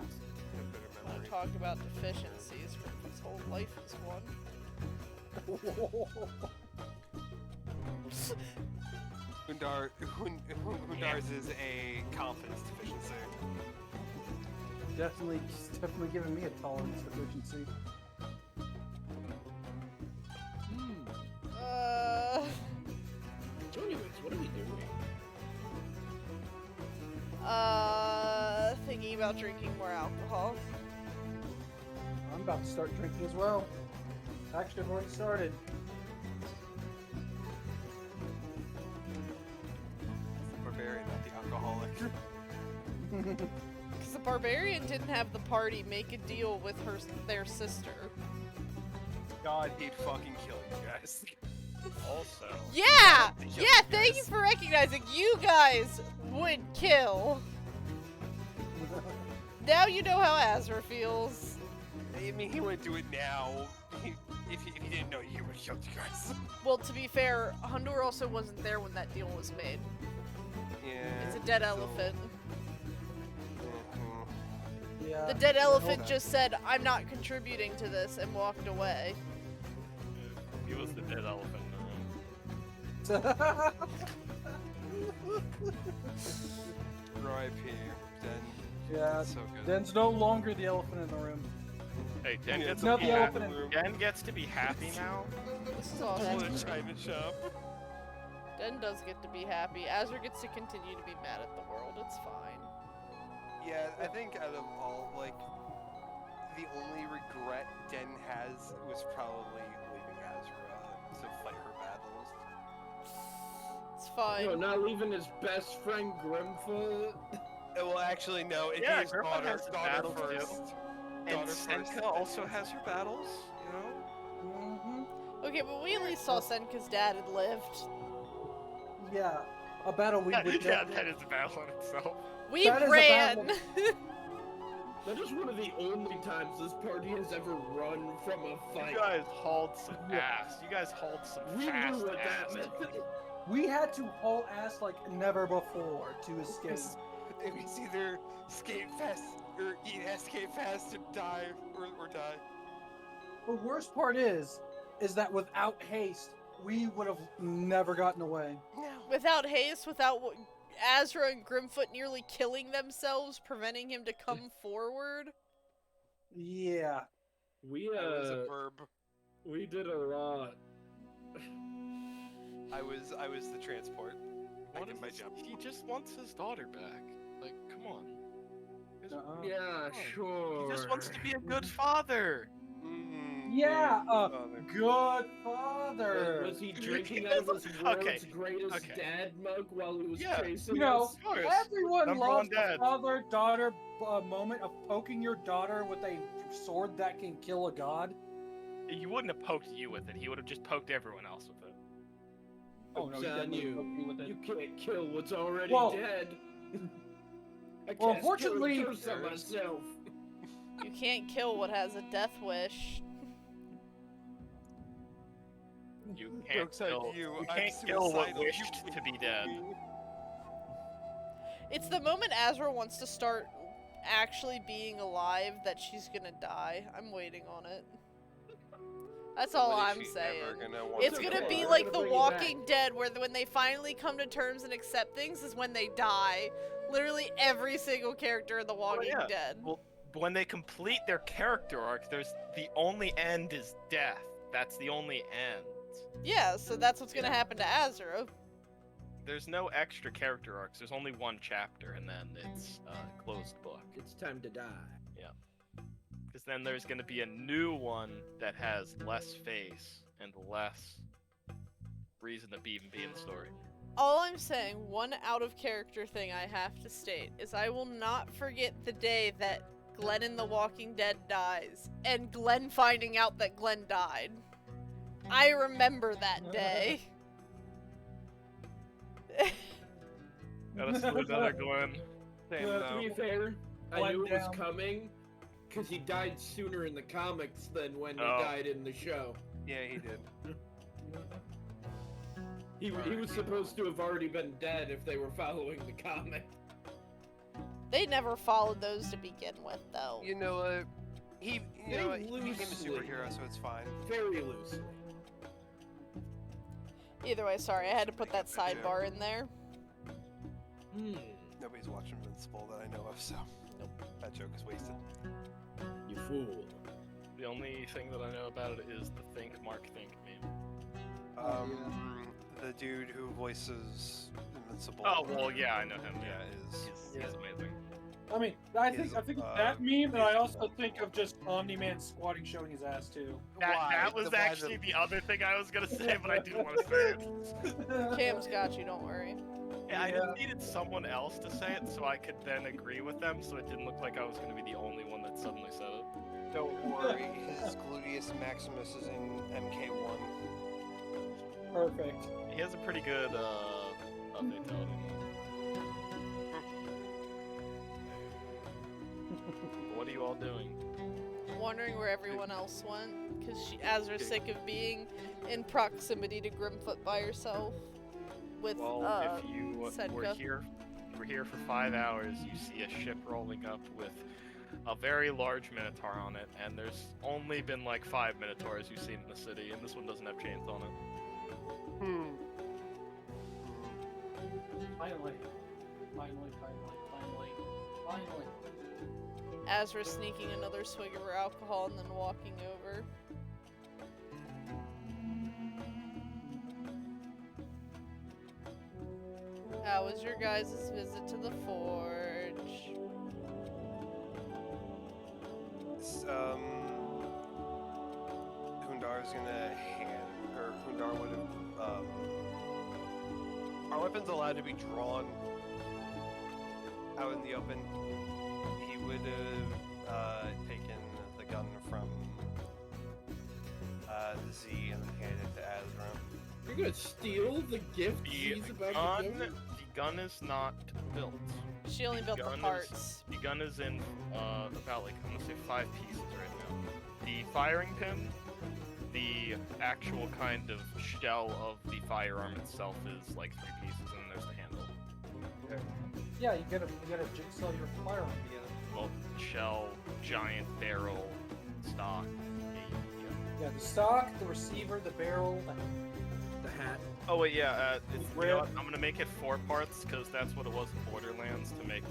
Don't talk about deficiencies. His whole life is one. Hundar's is a confidence deficiency. Definitely giving me a tolerance deficiency. So anyways, what are we doing? Thinking about drinking more alcohol. I'm about to start drinking as well. Actually, I've already started. Barbarian, not the alcoholic. Because the barbarian didn't have the party make a deal with their sister. God, he'd fucking kill you guys. Also, Yeah! Kill Yeah, you thank you guys. for recognizing you guys would kill. Now you know how Azra feels. I mean, he wouldn't do it now. If he didn't know, he would have killed you guys. Well, to be fair, Hundur also wasn't there when that deal was made. Yeah. It's a dead so- elephant. Mhm. Yeah. The dead elephant that. just said, I'm not contributing to this, and walked away. he was the dead elephant in the room. R.I.P. Den. Yeah, That's so good. Den's no longer the elephant in the room. Hey, Den Yeah, gets, it's to not be the happy. elephant in- Den gets to be happy now. This is Oh, awesome. the China shop. Den does get to be happy. Azra gets to continue to be mad at the world. It's fine. Yeah, I think out of all, like, the only regret Den has was probably leaving Azra to fight her battles. It's fine. No, not leaving his best friend Grimfoot. Well, actually, no. It'd Yeah, be his Griffin daughter, has his daughter battles, too. first. And Daughter first, Senka then also you. has her battles, you know? Mm-hmm. Okay, but we at least saw Senka's dad had lived. Yeah, a battle we would yeah, never- that is a battle in itself. We That is a ran! battle. That is one of the only times this party has ever run from a fight. You guys hauled some ass. You guys hauled some We fast knew what that ass. meant. We had to haul ass like never before to escape. It was either skate fast or escape fast and die or die. The worst part is that without haste, we would have never gotten away. Without haste, without Azra and Grimfoot nearly killing themselves, preventing him to come forward. Yeah. We I was a verb. we did a lot. I was the transport. I What did is my this? job. He just wants his daughter back. Like, come on. Uh-uh. Yeah, He sure. just wants to be a good father. Yeah, Father. good father. Was he drinking out of his Okay, world's greatest okay. dad mug while he was Yeah, chasing You know, us? Of course. everyone Number loves one dad. the father-daughter moment of poking your daughter with a sword that can kill a god. He wouldn't have poked you with it. He would have just poked everyone else with it. Oh no, he Joke's on definitely poked you with it. You can't kill what's already Well- dead. I well, can't unfortunately- kill a ghost on myself. You can't kill what has a death wish. You can't Joke's on kill. you. You I'm can't kill what suicidal. wished You to be can't dead. kill me. It's the moment Azra wants to start actually being alive that she's gonna die. I'm waiting on it. That's all But is I'm she saying. ever gonna want It's to gonna kill be her? like Gonna The bring it Walking Dead, where when they finally come to terms and accept things is when they die. Literally every single character in The Walking yeah. Dead. Well, when they complete their character arc, there's the only end is death. That's the only end. Yeah, so that's what's gonna happen to Azra. There's no extra character arcs. There's only one chapter, and then it's a closed book. It's time to die. Because then there's going to be a new one that has less face and less reason to even be in the story. All I'm saying, one out of character thing I have to state, is I will not forget the day that Glenn in The Walking Dead dies, and Glenn finding out that Glenn died. I remember that day. Gotta salute another Glenn. Same Yeah, To be though. fair, I One knew it was down. coming because he died sooner in the comics than when he Oh. died in the show. Yeah, he did. He was supposed to have already been dead if they were following the comic. They never followed those to begin with, though. You know what? He became a loosely. superhero, so it's fine. Very loosely. Either way, sorry, I had to put that Take it, sidebar in there. Nobody's watching Invincible that I know of, so that joke is wasted. You fool. The only thing that I know about it is the Think Mark Think meme. The dude who voices Invincible. Oh, well, yeah, I know him. Yeah, He's amazing. I mean, I think of that meme, and I also think phenomenal. of just Omni-Man squatting, showing his ass too. That was Why actually the other thing I was gonna say, but I didn't want to say it. Cam's got you, don't worry. Yeah, I just needed someone else to say it so I could then agree with them, so it didn't look like I was gonna be the only one that suddenly said it. Don't worry, his gluteus maximus is in MK1. Perfect. He has a pretty good fatality. What are you all doing? Wondering where everyone else went, because Azra's sick of being in proximity to Grimfoot by herself. With Well, if you were Sedka. here for 5 hours, you see a ship rolling up with a very large Minotaur on it, and there's only been like 5 Minotaurs you've seen in the city, and this one doesn't have chains on it. Finally. Azra sneaking another swig of her alcohol and then walking over. How was your guys' visit to the forge? Hundar's gonna Hundar would have, our weapons allowed to be drawn out in the open. He would have, taken the gun from, the Z and handed it to Azra. You're gonna steal the gift The he's about gun, to give him? the gun is not built. She only built the gun is- parts. The gun is in about like I'm gonna say 5 pieces right now. The firing pin, the actual kind of shell of the firearm itself is like 3 pieces, and then there's the handle. Yeah, you gotta jigsaw your firearm together. Well, shell, giant barrel, stock. Yeah, the stock, the receiver, the barrel, The hat. Oh wait, yeah. It's, you Rib. know what, I'm gonna make it 4 parts because that's what it was in Borderlands to make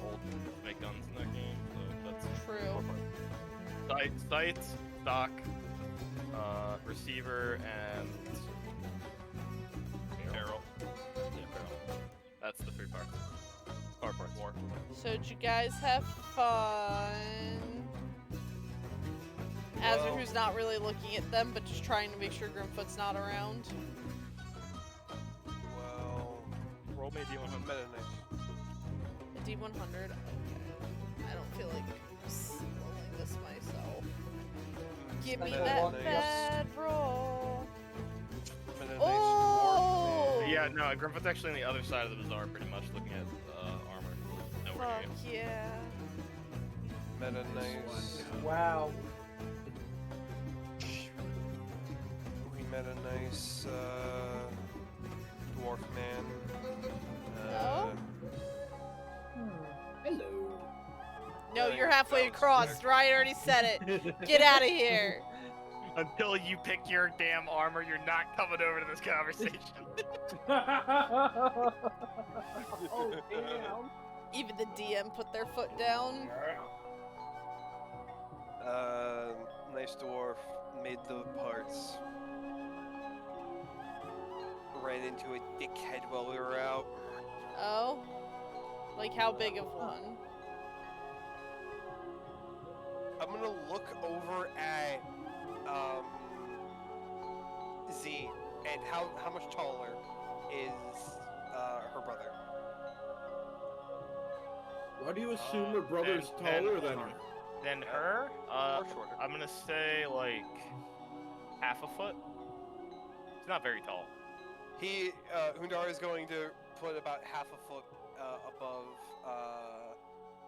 guns in that game. So that's True. sights, stock, receiver, and barrel. Yeah, barrel. That's the 3 parts. 4 parts. More. So did you guys have fun? Azur, Well- who's not really looking at them, but just trying to make sure Grimfoot's not around. Well, Roll me a D100. Meta Knight. A D100. Okay. I don't feel like rolling this myself. Give me Meta that Knight. bad roll. Meta Knight's Oh! dwarf. Yeah, no, Grimfoot's actually on the other side of the bazaar, pretty much, looking at armor. Nowhere Fuck near you. yeah. Meta Knight's. Wow. We met a nice dwarf man. Oh? Hello. No, Yeah, you're halfway that was across. quick. Ryan already said it. Get out of here. Until you pick your damn armor, you're not coming over to this conversation. Oh, damn. Even the DM put their foot down. Nice dwarf made the parts. Ran into a dickhead while we were out. Oh? Like how big of one? I'm gonna look over at Z and how much taller is her brother? Why do you assume her brother's and taller than her? Than her? Or shorter? I'm gonna say like half a foot. It's not very tall. He Hundar is going to put about half a foot above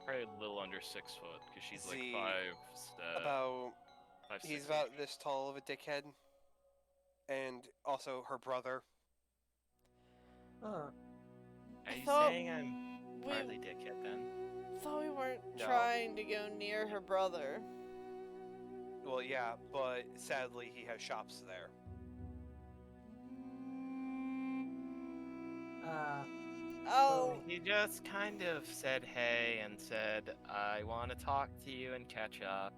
Probably a little under 6 foot, because she's like Z, 5. about. 5, He's 6 about inches. this tall of a dickhead, and also her brother. Huh. Are you thought saying I'm We partly dickhead then? thought we weren't No. trying to go near her brother. Well, yeah, but sadly he has shops there. Oh, He just kind of said hey and said, I want to talk to you and catch up.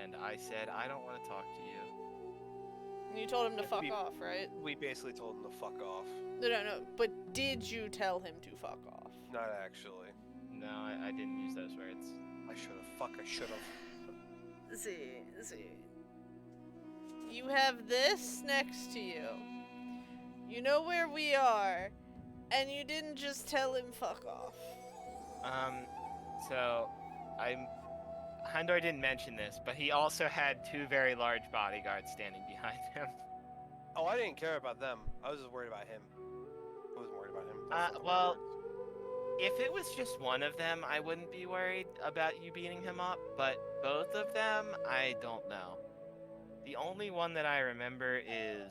And I said, I don't want to talk to you. you told him to Yeah, fuck we- off, right? We basically told him to fuck off. No. But did you tell him to fuck off? Not actually. No, I didn't use those words. I should have. Fuck, I should have. See. You have this next to you. You know where we are, and you didn't just tell him fuck off. So, Handor didn't mention this, but he also had 2 very large bodyguards standing behind him. Oh, I didn't care about them. I was just worried about him. I wasn't worried about him. That's not the well, words. If it was just one of them, I wouldn't be worried about you beating him up, but both of them, I don't know. The only one that I remember is,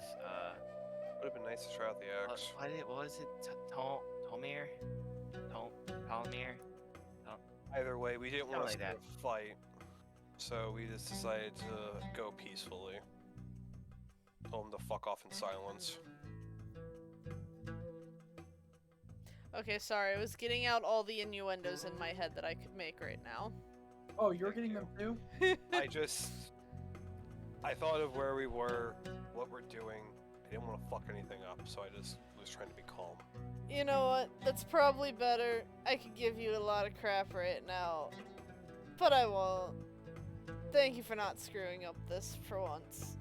Would have been nice to try out the axe. what was it? Tolmir? Palmir? Either way, we didn't want to Something like start a fight, so we just decided to go peacefully. Told him to fuck off in silence. Okay, sorry. I was getting out all the innuendos in my head that I could make right now. Oh, you're Thank getting you. them too? I thought of where we were, what we're doing. I didn't want to fuck anything up, so I just was trying to be calm. You know what? That's probably better. I could give you a lot of crap right now, but I won't. Thank you for not screwing up this for once.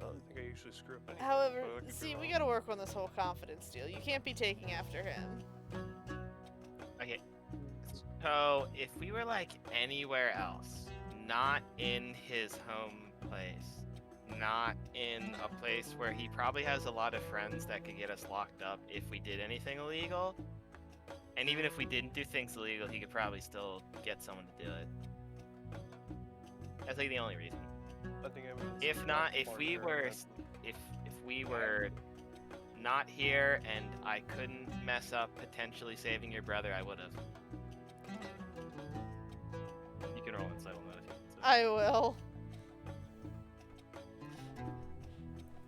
I don't think I usually screw up anything. However, but I could be see, we wrong. gotta work on this whole confidence deal. You can't be taking after him. Okay. So, if we were like anywhere else, not in his home place, not in a place where he probably has a lot of friends that could get us locked up if we did anything illegal, and even if we didn't do things illegal, he could probably still get someone to do it. That's like the only reason. I think I was If not, if we were, if we were not here and I couldn't mess up potentially saving your brother, I would have. You can roll insight on that if you want to. I will.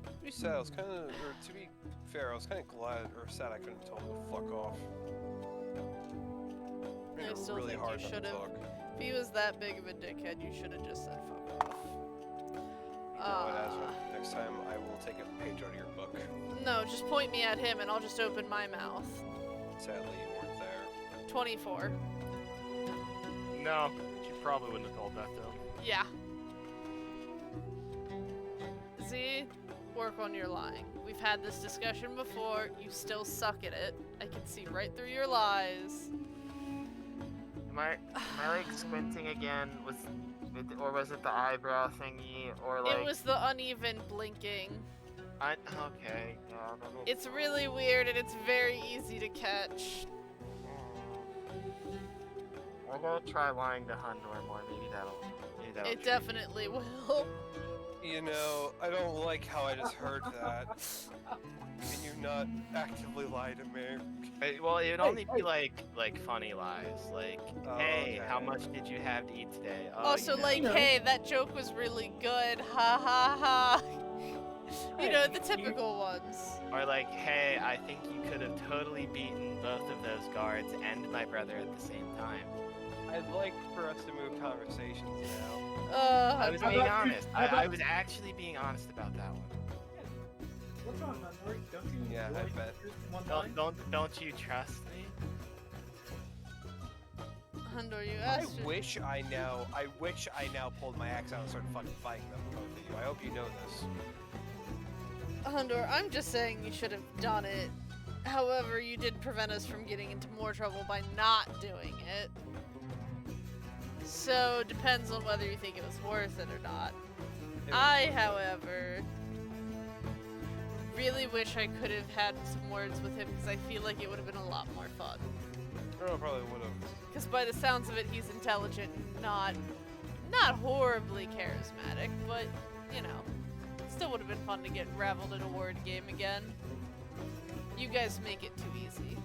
To be sad, I was kind of, or to be fair, I was kind of glad or sad I couldn't tell him to fuck off. Made I it still really think hard you not to should have. talk. If he was that big of a dickhead, you should have just said fuck off. You know what, Asma? Next time I will take a page out of your book. No, just point me at him and I'll just open my mouth. Sadly, you weren't there. 24. No, she probably wouldn't have told that to him. Yeah. Z, work on your lying. We've had this discussion before. You still suck at it. I can see right through your lies. Am I like squinting again? Or was it the eyebrow thingy? Or like It was the uneven blinking. okay. Yeah, It's really weird and it's very easy to catch. I'll go try lying to Hundor more. Maybe that'll. It definitely will. You know, I don't like how I just heard that. Can you not actively lie to me? Well, it would only be like funny lies, like, Oh, hey, okay. how much did you have to eat today? Oh, Also, you know. like, hey, that joke was really good. Ha ha ha. You know, the typical ones. Or like, hey, I think you could have totally beaten both of those guards and my brother at the same time. I'd like for us to move conversations now. I was how being about you- honest. how about- I was actually being honest about that one. What's wrong, Hunter? Don't you Yeah, I enjoy bet. one line? Don't you trust me? Hundo, you I asked. wish I now pulled my axe out and started fucking fighting them, both of you. I hope you know this. Hundor, I'm just saying you should have done it. However, you did prevent us from getting into more trouble by not doing it. So, depends on whether you think it was worth it or not. I, however, really wish I could have had some words with him because I feel like it would have been a lot more fun. Girl probably would have. Because by the sounds of it, he's intelligent, not horribly charismatic, but, you know, still would have been fun to get raveled in a word game again. You guys make it too easy.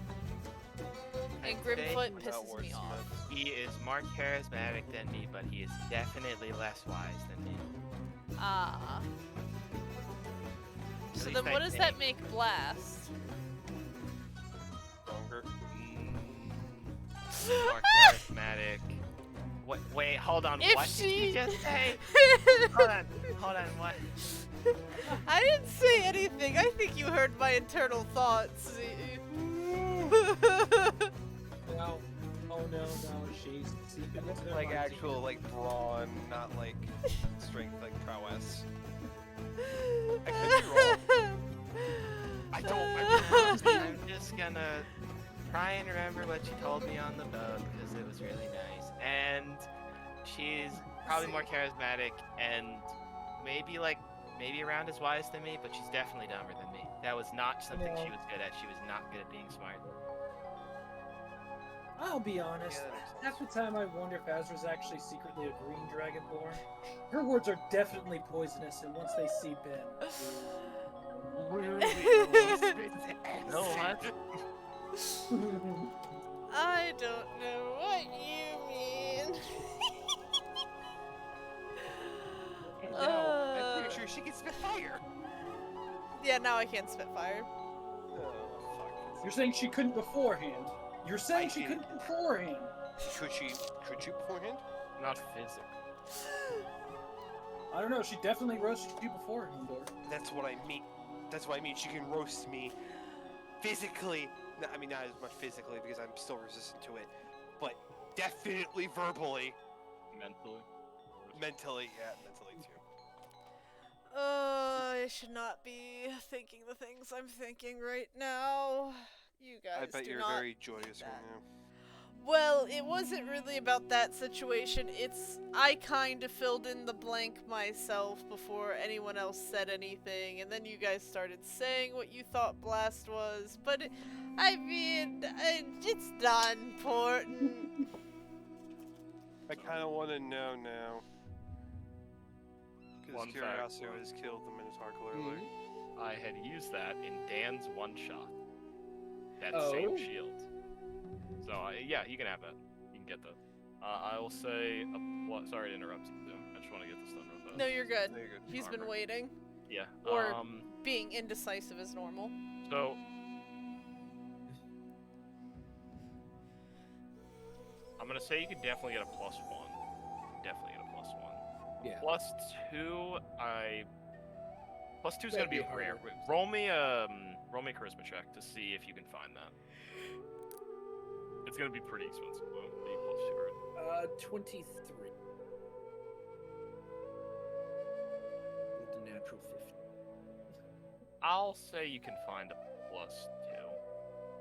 And Grimfoot pisses me off. He is more charismatic than me, but he is definitely less wise than me. Ah. At So least then I what does that think. make Blast? Stronger. More charismatic. Wait, hold on. If What did she- you just say? Hold on. What? I didn't say anything. I think you heard my internal thoughts. No. Oh no, she's seeping into their Like minds. actual, like, brawn, not like strength, like prowess. I could be wrong. I don't. I'm just gonna try and remember what you told me on the boat because it was really nice. And she's probably more charismatic and maybe around as wise than me, but she's definitely dumber than me. That was not something she was good at. She was not good at being smart. I'll be honest. Yeah, that makes sense. Half the time I wonder if Azra's actually secretly a green dragonborn. Her words are definitely poisonous, and once they seep in. No, what? I don't know what you mean. No, I'm pretty sure she can spit fire. Yeah, now I can't spit fire. Oh, fuck. You're saying she couldn't beforehand. You're saying she couldn't beforehand. Could she beforehand? Not physical. I don't know. She definitely roasted you beforehand, or That's what I mean. That's what I mean. She can roast me physically. No, I mean, not as much physically because I'm still resistant to it, but definitely verbally, Mentally. mentally, yeah, mentally too. I should not be thinking the things I'm thinking right now. You guys I bet do you're not very joyous that. right now. Well, it wasn't really about that situation. I kind of filled in the blank myself before anyone else said anything, and then you guys started saying what you thought Blast was, but I mean, it's not important. I kind of want to know now. Because One fact curiosity was- has killed the Minotaur clearly. I had used that in Dan's one shot. That Oh. same shield. So yeah, you can have that. You can get that. I will say, sorry to interrupt you. Though. I just want to get this done real fast. No, you're good. There you go. He's been Armor. waiting, Yeah. Or- being indecisive as normal. So. I'm gonna say you could definitely get a +1. Definitely get a +1. Yeah. +2, +2 is gonna That'd be be rare. harder. Roll me a charisma check to see if you can find that. It's gonna be pretty expensive though. The +2 card. 23. With the natural 50. I'll say you can find a +2.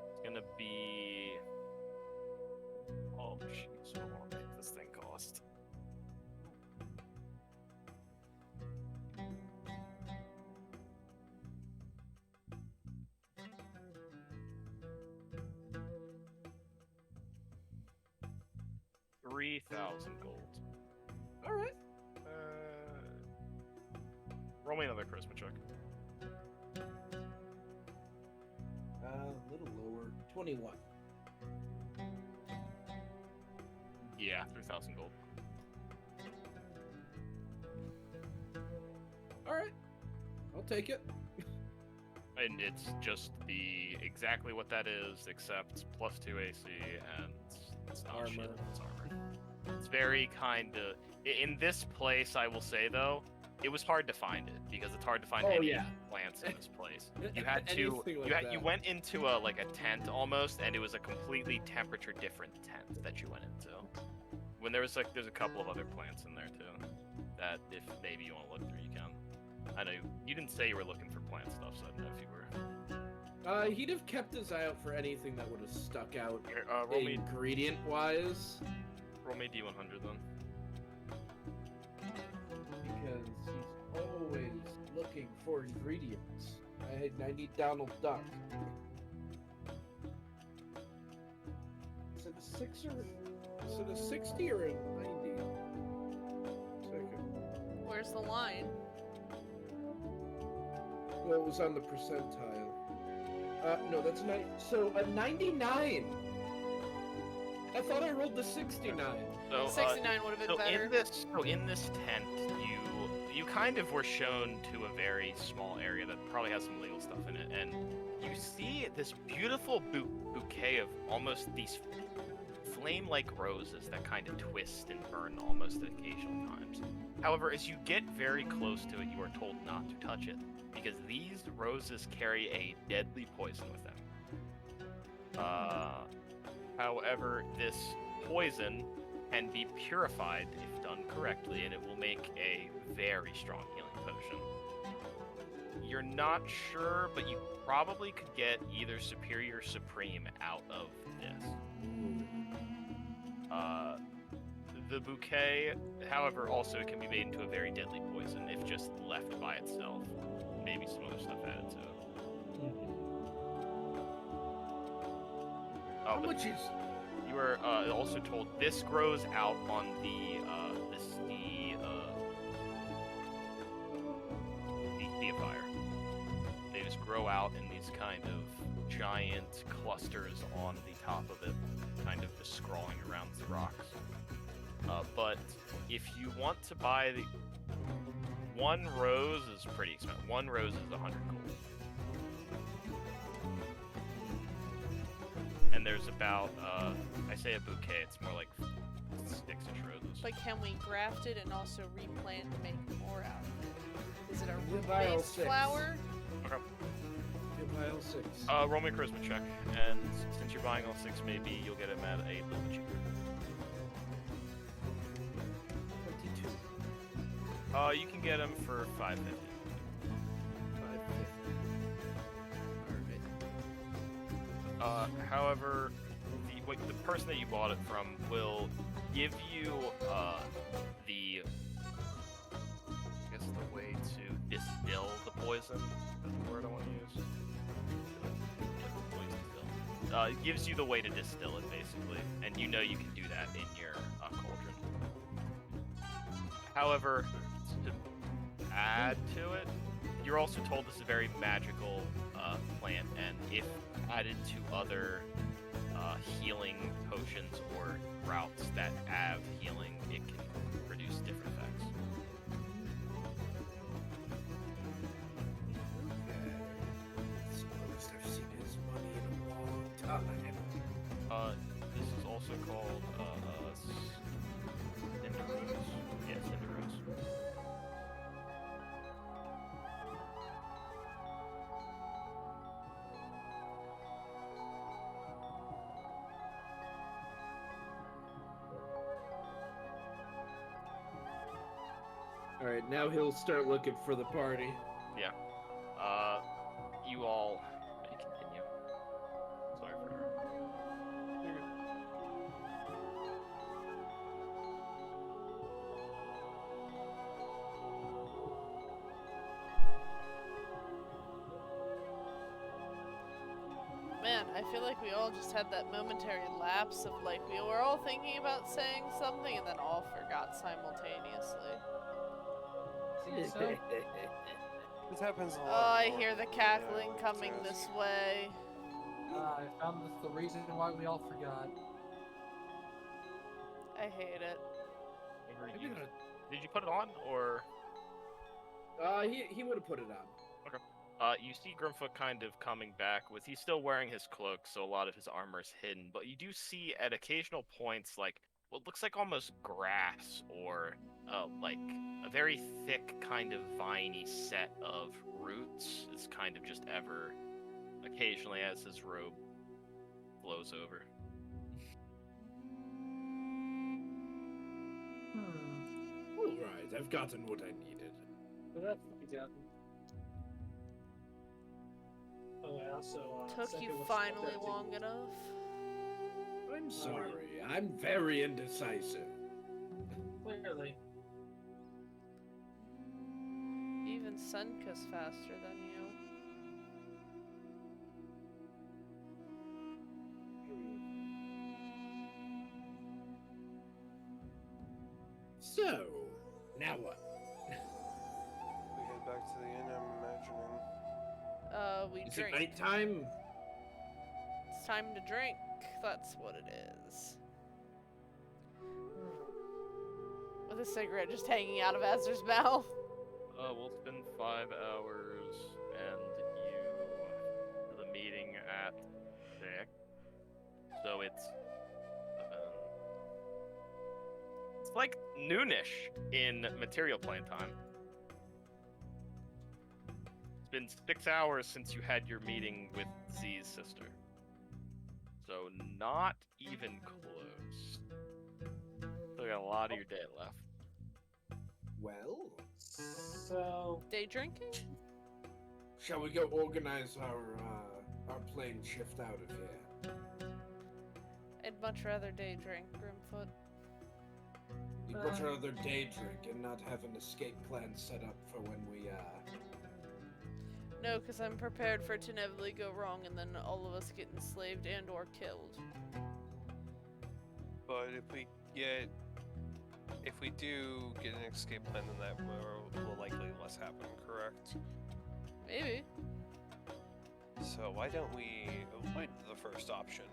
It's gonna be. Oh, jeez, what will make this thing cost? $3,000 gold. All right. Roll me another charisma check. A little lower. 21. Yeah, 3,000 gold. All right. I'll take it. And it's just exactly what that is, except +2 AC, and it's not Armor. shit. It's armor. It's very kind of. In this place, I will say though, it was hard to find it because it's hard to find Oh, any yeah. plants in this place. You had to. Anything like You that. went into a tent almost, and it was a completely temperature different tent that you went into. When there's a couple of other plants in there too, that if maybe you want to look through, you can. I know you didn't say you were looking for plant stuff, so I don't know if you were. He'd have kept his eye out for anything that would have stuck out Here, roll me ingredient-wise, D100 then. because he's always looking for ingredients. I need Donald Duck. Is it a 6 or is it a 60 or a 90? Second. Where's the line? Well, it was on the percentile. No, that's not. So a 99. I thought I rolled the 69. So 69 would have been better. in this tent, you kind of were shown to a very small area that probably has some legal stuff in it, and you see this beautiful bouquet of almost these flame-like roses that kind of twist and burn almost at occasional times. However, as you get very close to it, you are told not to touch it, because these roses carry a deadly poison with them. However, this poison can be purified if done correctly, and it will make a very strong healing potion. You're not sure, but you probably could get either Superior or Supreme out of this. The bouquet, however, also can be made into a very deadly poison if just left by itself. Maybe some other stuff added to it. How much is? You were also told this grows out on the fire. They just grow out in these kind of giant clusters on the top of it, kind of just scrawling around the rocks. But if you want to buy one rose is pretty expensive. One rose is 100 gold. And there's about, I say a bouquet, it's more like 6-ish roses. But can we graft it and also replant to make more out of it? Is it a We'll buy all root-based 6. flower? Okay. You'll buy all 6. Roll me a charisma check, and since you're buying all 6, maybe you'll get them at a little bit cheaper. 22. You can get them for 550. 550. Alright. However, the person that you bought it from will give you the way to distill the poison. That's the word I want to use. It gives you the way to distill it, basically, and you know you can do that in your cauldron. However, to add to it, you're also told this is a very magical plant, and if added to other healing potions or routes that have healing, it can produce different effects. It's the most I've seen his money in a long time. This is also called Cinder Rose. Yeah, Cinder Rose. Alright, now he'll start looking for the party. You all may continue. Sorry for her. Man, I feel like we all just had that momentary lapse of like we were all thinking about saying something and then all forgot simultaneously. Seems so. This happens a Oh, lot. I more hear the than cackling I would coming suggest. this way. I found this the reason why we all forgot. I hate it. Angry, Maybe not. did you put it on, or He would have put it on. you see Grimfoot kind of coming back with he's still wearing his cloak, so a lot of his armor is hidden, but you do see at occasional points like what looks like almost grass or like a very thick kind of viney set of roots is kind of just ever occasionally as his robe blows over. Alright, I've gotten what I needed. But that's what we got. Oh, I also Took second you what's finally called long enough. I'm sorry, I'm very indecisive. Clearly. Even Sunka's faster than you. So, now what? We head back to the inn, I'm imagining. We Is drink. it nighttime? It's time to drink. That's what it is. With a cigarette just hanging out of Azur's mouth. We'll spend 5 hours and you to the meeting at 6. So it's like noonish in material plane time. It's been 6 hours since you had your meeting with Z's sister. So not even close. Still got a lot of your day left. Well, So, Day drinking? shall we go organize our plane shift out of here? I'd much rather day drink, Grimfoot. We'd much rather day drink and not have an escape plan set up for when we No, because I'm prepared for it to inevitably go wrong and then all of us get enslaved and or killed. But if we do get an escape plan, then that will likely less happen, correct? Maybe. So why don't we avoid the first option?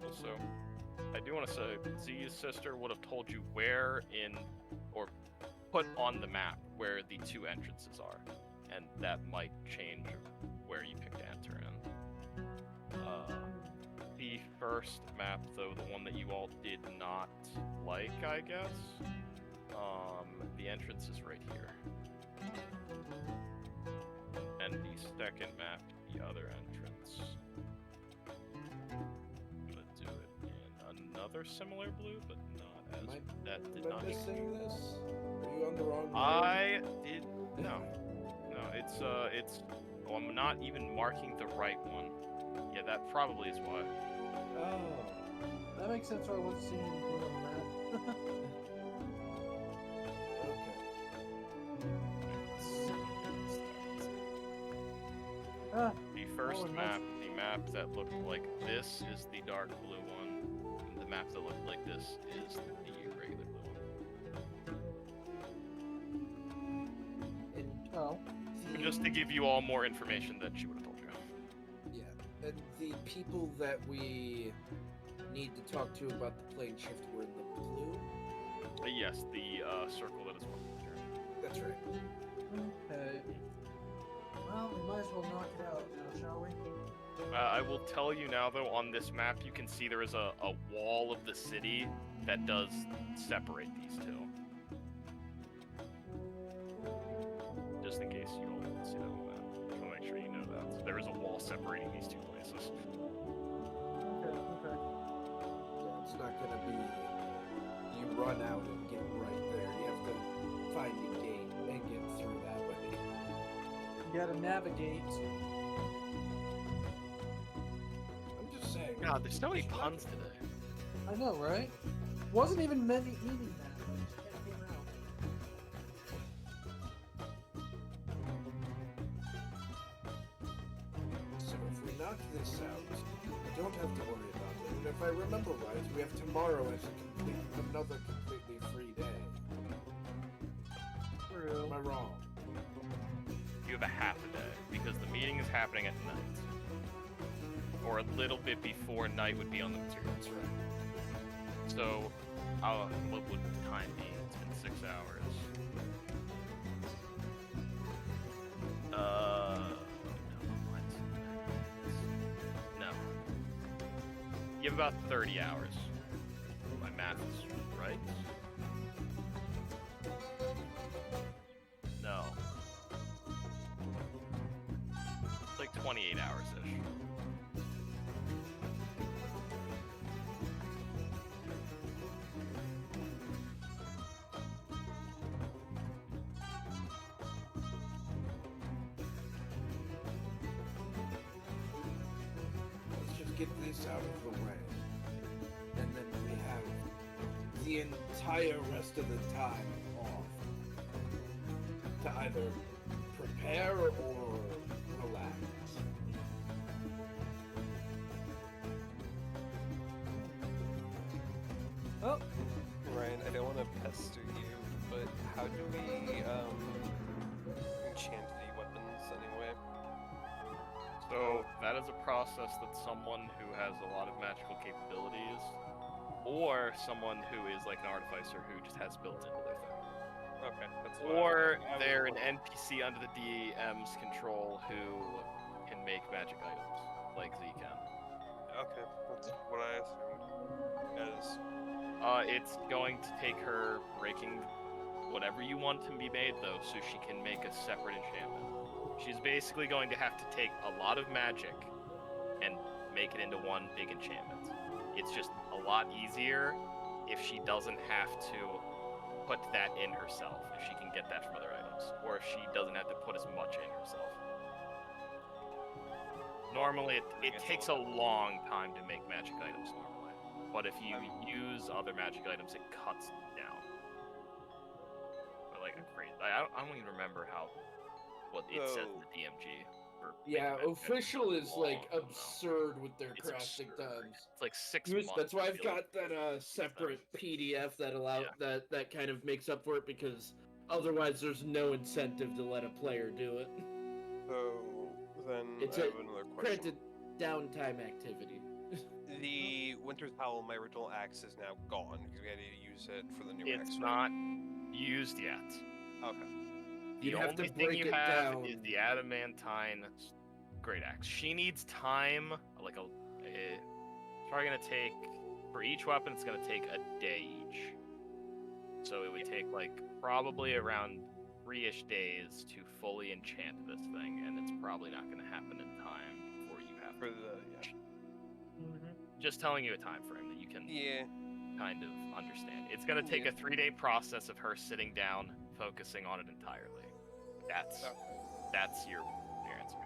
Also, I do want to say, Z's sister would have told you where in, or put on the map where the 2 entrances are, and that might change where you pick to enter in. The first map, though, the one that you all did not like, I guess, the entrance is right here. And the second map, the other entrance. I'm gonna do it in another similar blue, but not as that did not. missing this? Are you on the wrong I did no. It's well, I'm not even marking the right one. Yeah, that probably is why. Oh. That makes sense why I wasn't seeing you on the map. Ah, The first nice. map, the map that looked like this is the dark blue one. And the map that looked like this is the regular blue one. And oh. But just to give you all more information that she would have told you. yeah, and the people that we need to talk to about the plane shift were in the blue. Yes, the circle that is marked here. That's right. Okay. Well, we might as well knock it out now, shall we? I will tell you now, though, on this map, you can see there is a wall of the city that does separate these two. Just in case you all didn't see that on the map. I want to make sure you know that. So there is a wall separating these 2 places. Okay, okay. Yeah, it's not gonna be you run out and get right there. gotta navigate. I'm just saying. God, there's so many puns today. I know, right? Wasn't even meaning that. But it just kinda came out. So if we knock this out, I don't have to worry about it. And if I remember right, we have tomorrow as another completely free day. True. Am I wrong? You have a half a day because the meeting is happening at night, or a little bit before night would be on the materials. That's right. So, what would the time be? It's been 6 hours. No. You have about 30 hours. My math is right. No. It's like 28 hours-ish. Let's just get this out of the way. And then we have the entire rest of the time off to either prepare or relax. Oh, Ryan, I don't want to pester you, but how do we enchant the weapons anyway? So that is a process that someone who has a lot of magical capabilities, or someone who is like an artificer who just has built into their thing. Okay, that's what Or I was they're an wondering. NPC under the DM's control who can make magic items, like Z can. Okay, that's what I assumed. As It's going to take her breaking whatever you want to be made, though, so she can make a separate enchantment. She's basically going to have to take a lot of magic and make it into one big enchantment. It's just a lot easier if she doesn't have to put that in herself, if she can get that from other items, or if she doesn't have to put as much in herself. Normally, it takes a long time to make magic items normally, but if you use other magic items, it cuts down. But like a crazy, I don't even remember what it says in the DMG. For Yeah, making magic official items is long, like I don't know. absurd with their It's crafting absurd. times. It's like 6 Yes, months. that's why I I've feel like. got that separate PDF that Yeah. that kind of makes up for it, because otherwise there's no incentive to let a player do it. so, then It's I a have another question. granted downtime activity. The Winter's Howl, my original axe, is now gone because we had to use it for the new axe. It's right? not used yet. Okay. The You'd have only to thing break you it have down. is the adamantine great axe. She needs time, like it's probably gonna take, for each weapon, it's gonna take a day each. So it would take like probably around 3-ish days to fully enchant this thing, and it's probably not gonna happen in time before you have For to. the Just telling you a time frame that you can yeah. kind of understand. It's gonna take a 3-day process of her sitting down, focusing on it entirely. That's your answer.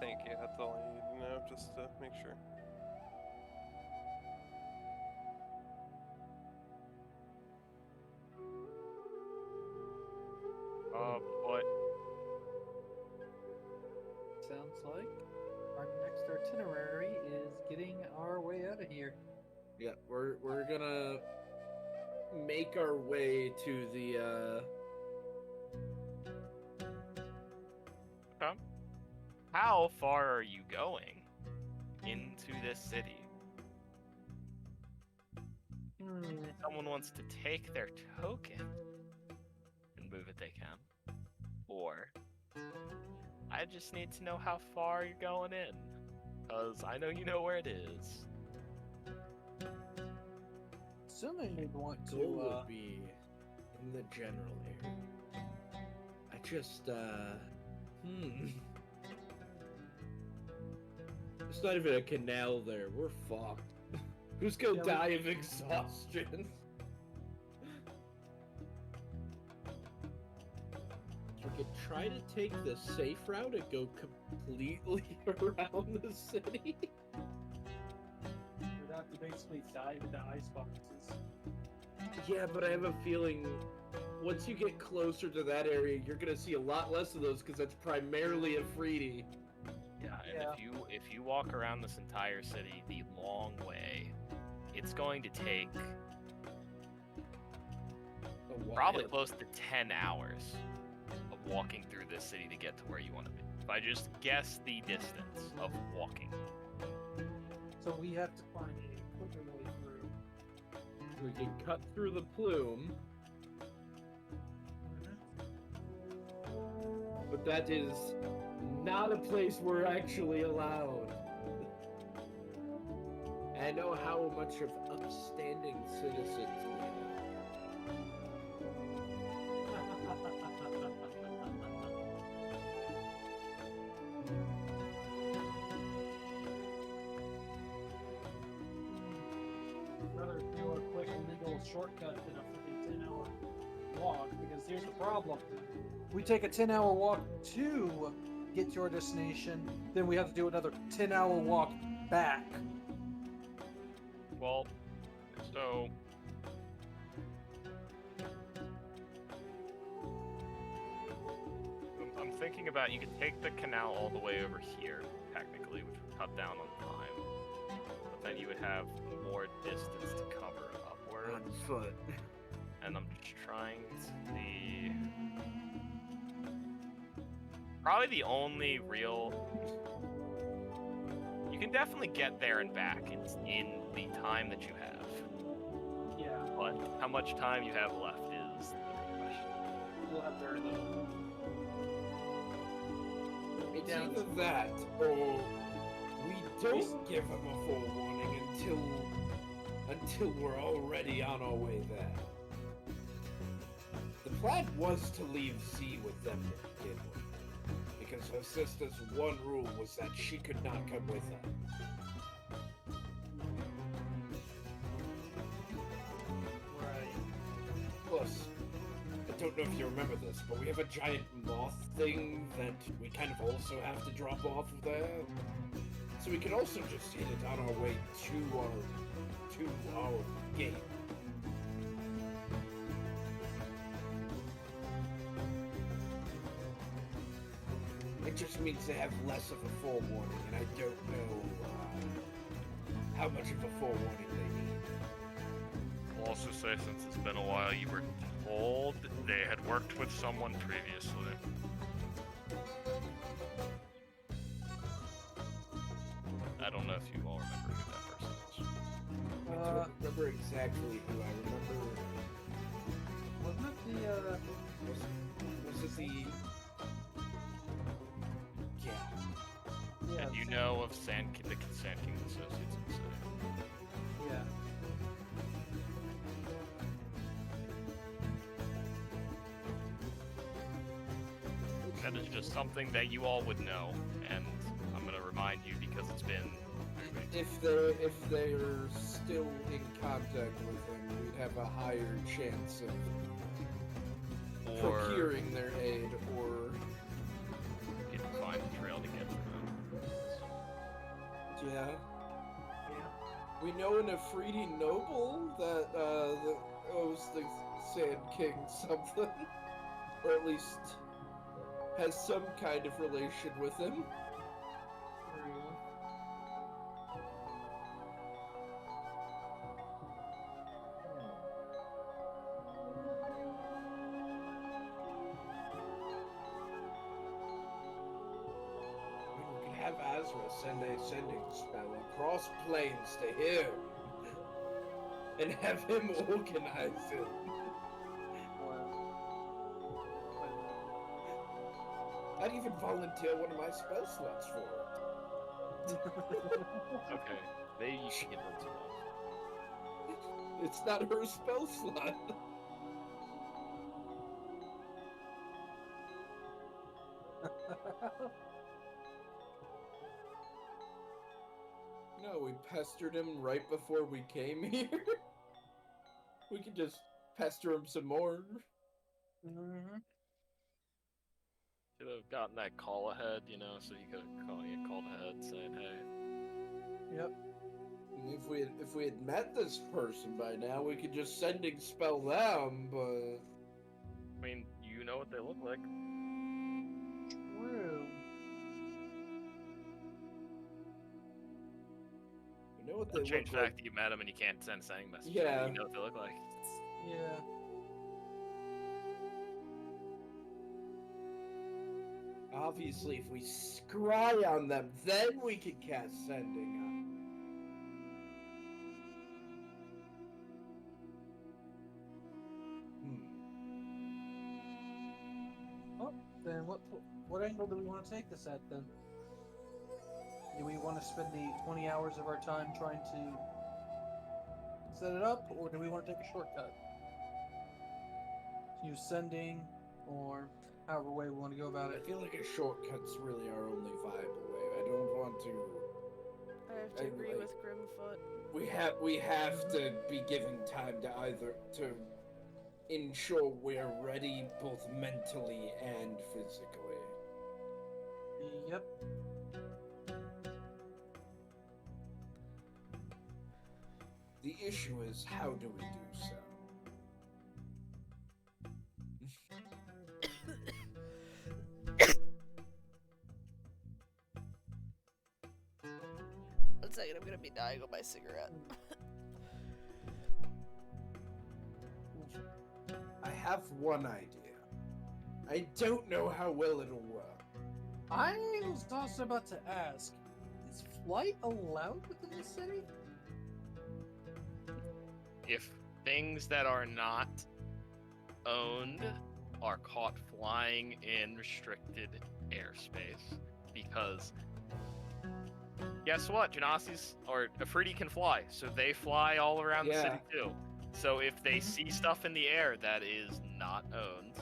Thank you. That's all I need to know, just to make sure. But sounds like our next itinerary is getting our way out of here. Yeah, we're gonna make our way to the how far are you going into this city? Someone wants to take their token and move it, they can. Or I just need to know how far you're going in, because I know you know where it is. Assuming you'd want goal to, would be in the general area. I just There's not even a canal there. We're fucked. Who's gonna Yeah, die of exhaustion? we're could try to take the safe route and go completely around the city. We'd have to basically dive into ice boxes. Yeah, but I have a feeling once you get closer to that area, you're gonna see a lot less of those because that's primarily a freebie. Yeah, and Yeah. if you walk around this entire city the long way, it's going to take A while. probably close to 10 hours of walking through this city to get to where you want to be. If I just guess the distance of walking. So we have to Find a quicker way through. We can cut through the plume, but that is not a place we're actually allowed. I know how much of upstanding citizens we have. Rather do a quick legal shortcut than a freaking 10-hour walk, because here's the problem. We take a 10-hour walk to get to our destination, then we have to do another 10-hour walk back. Well, so I'm thinking about you could take the canal all the way over here, technically, which would cut down on time. But then you would have more distance to cover upward. On foot. And I'm just trying to see. Probably the only real. You can definitely get there and back in the time that you have. Yeah, But how much time you have left is the big question. we'll have very little. It's Yeah. either that, or we don't give him a full warning until we're already on our way there. The plan was to leave Z with them to begin with, because her sister's one rule was that she could not come with her. Right. Plus, I don't know if you remember this, but we have a giant moth thing that we kind of also have to drop off of there. So we can also just hit it on our way to our gate. It just means they have less of a forewarning, and I don't know how much of a forewarning they need. I'll also say, since it's been a while, you were told they had worked with someone previously. I don't know if you all remember who that person is. I don't remember exactly who. I remember. Wasn't it the, Was it the? Yeah. yeah, And you know of the Sand King Associates in the city. yeah. That is just something that you all would know, and I'm gonna remind you because it's been. If they're still in contact with him, we'd have a higher chance of Or procuring their aid, or you can find a trail to get to them. yeah. Yeah. We know an Afridi noble that owes the Sand King something, or at least has some kind of relation with him. We can have Azra send a sending spell across plains to him, and have him organize it. I'd even volunteer one of my spell slots for it. Okay, maybe you should get into that. It's not her spell slot. No, we pestered him right before we came here. We could just pester him some more. Mm-hmm. Should have gotten that call ahead, you know, so you could have called ahead saying, hey. Yep. If we had met this person by now, we could just sending spell them, but I mean, you know what they look like. True. we know what they Don't change look the like. fact that you met them and you can't send saying messages. Yeah. You know what they look like. Yeah. Obviously, if we scry on them, then we could cast sending on. Oh, then what angle do we want to take this at then? Do we want to spend the 20 hours of our time trying to set it up, or do we want to take a shortcut? Use sending, or however way we want to go about I it. feel like a shortcut's really our only viable way. I don't want to. I have to agree with Grimfoot. We have to be given time to either to ensure we're ready both mentally and physically. Yep. The issue is, how do we do so? One second, I'm gonna be dying on my cigarette. I have one idea. I don't know how well it'll work. I was also about to ask, is flight allowed within the city? If things that are not owned are caught flying in restricted airspace, because guess what? Genasi's or Afridi can fly, so they fly all around the Yeah. city too. So if they see stuff in the air that is not owned,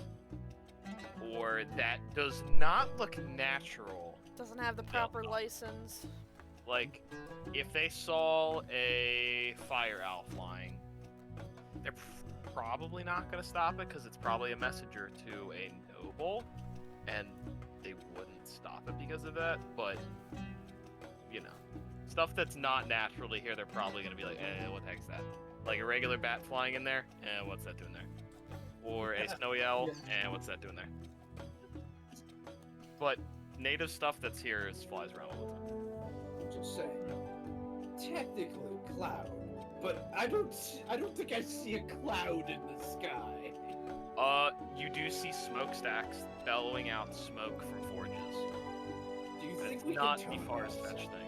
or that does not look natural, Doesn't have the They'll proper not. license. like if they saw a fire owl flying, they're probably not going to stop it because it's probably a messenger to a noble, and they wouldn't stop it because of that. But you know, stuff that's not natural to hear, they're probably going to be like, what the heck's that? Like a regular bat flying in there, what's that doing there? Or a snowy owl, what's that doing there? But native stuff that's here flies around all the time. Just saying. Technically, cloud, but I don't think I see a cloud in the sky. You do see smokestacks bellowing out smoke from forges. Do you But think it's we not can the turn farthest this? fetched thing.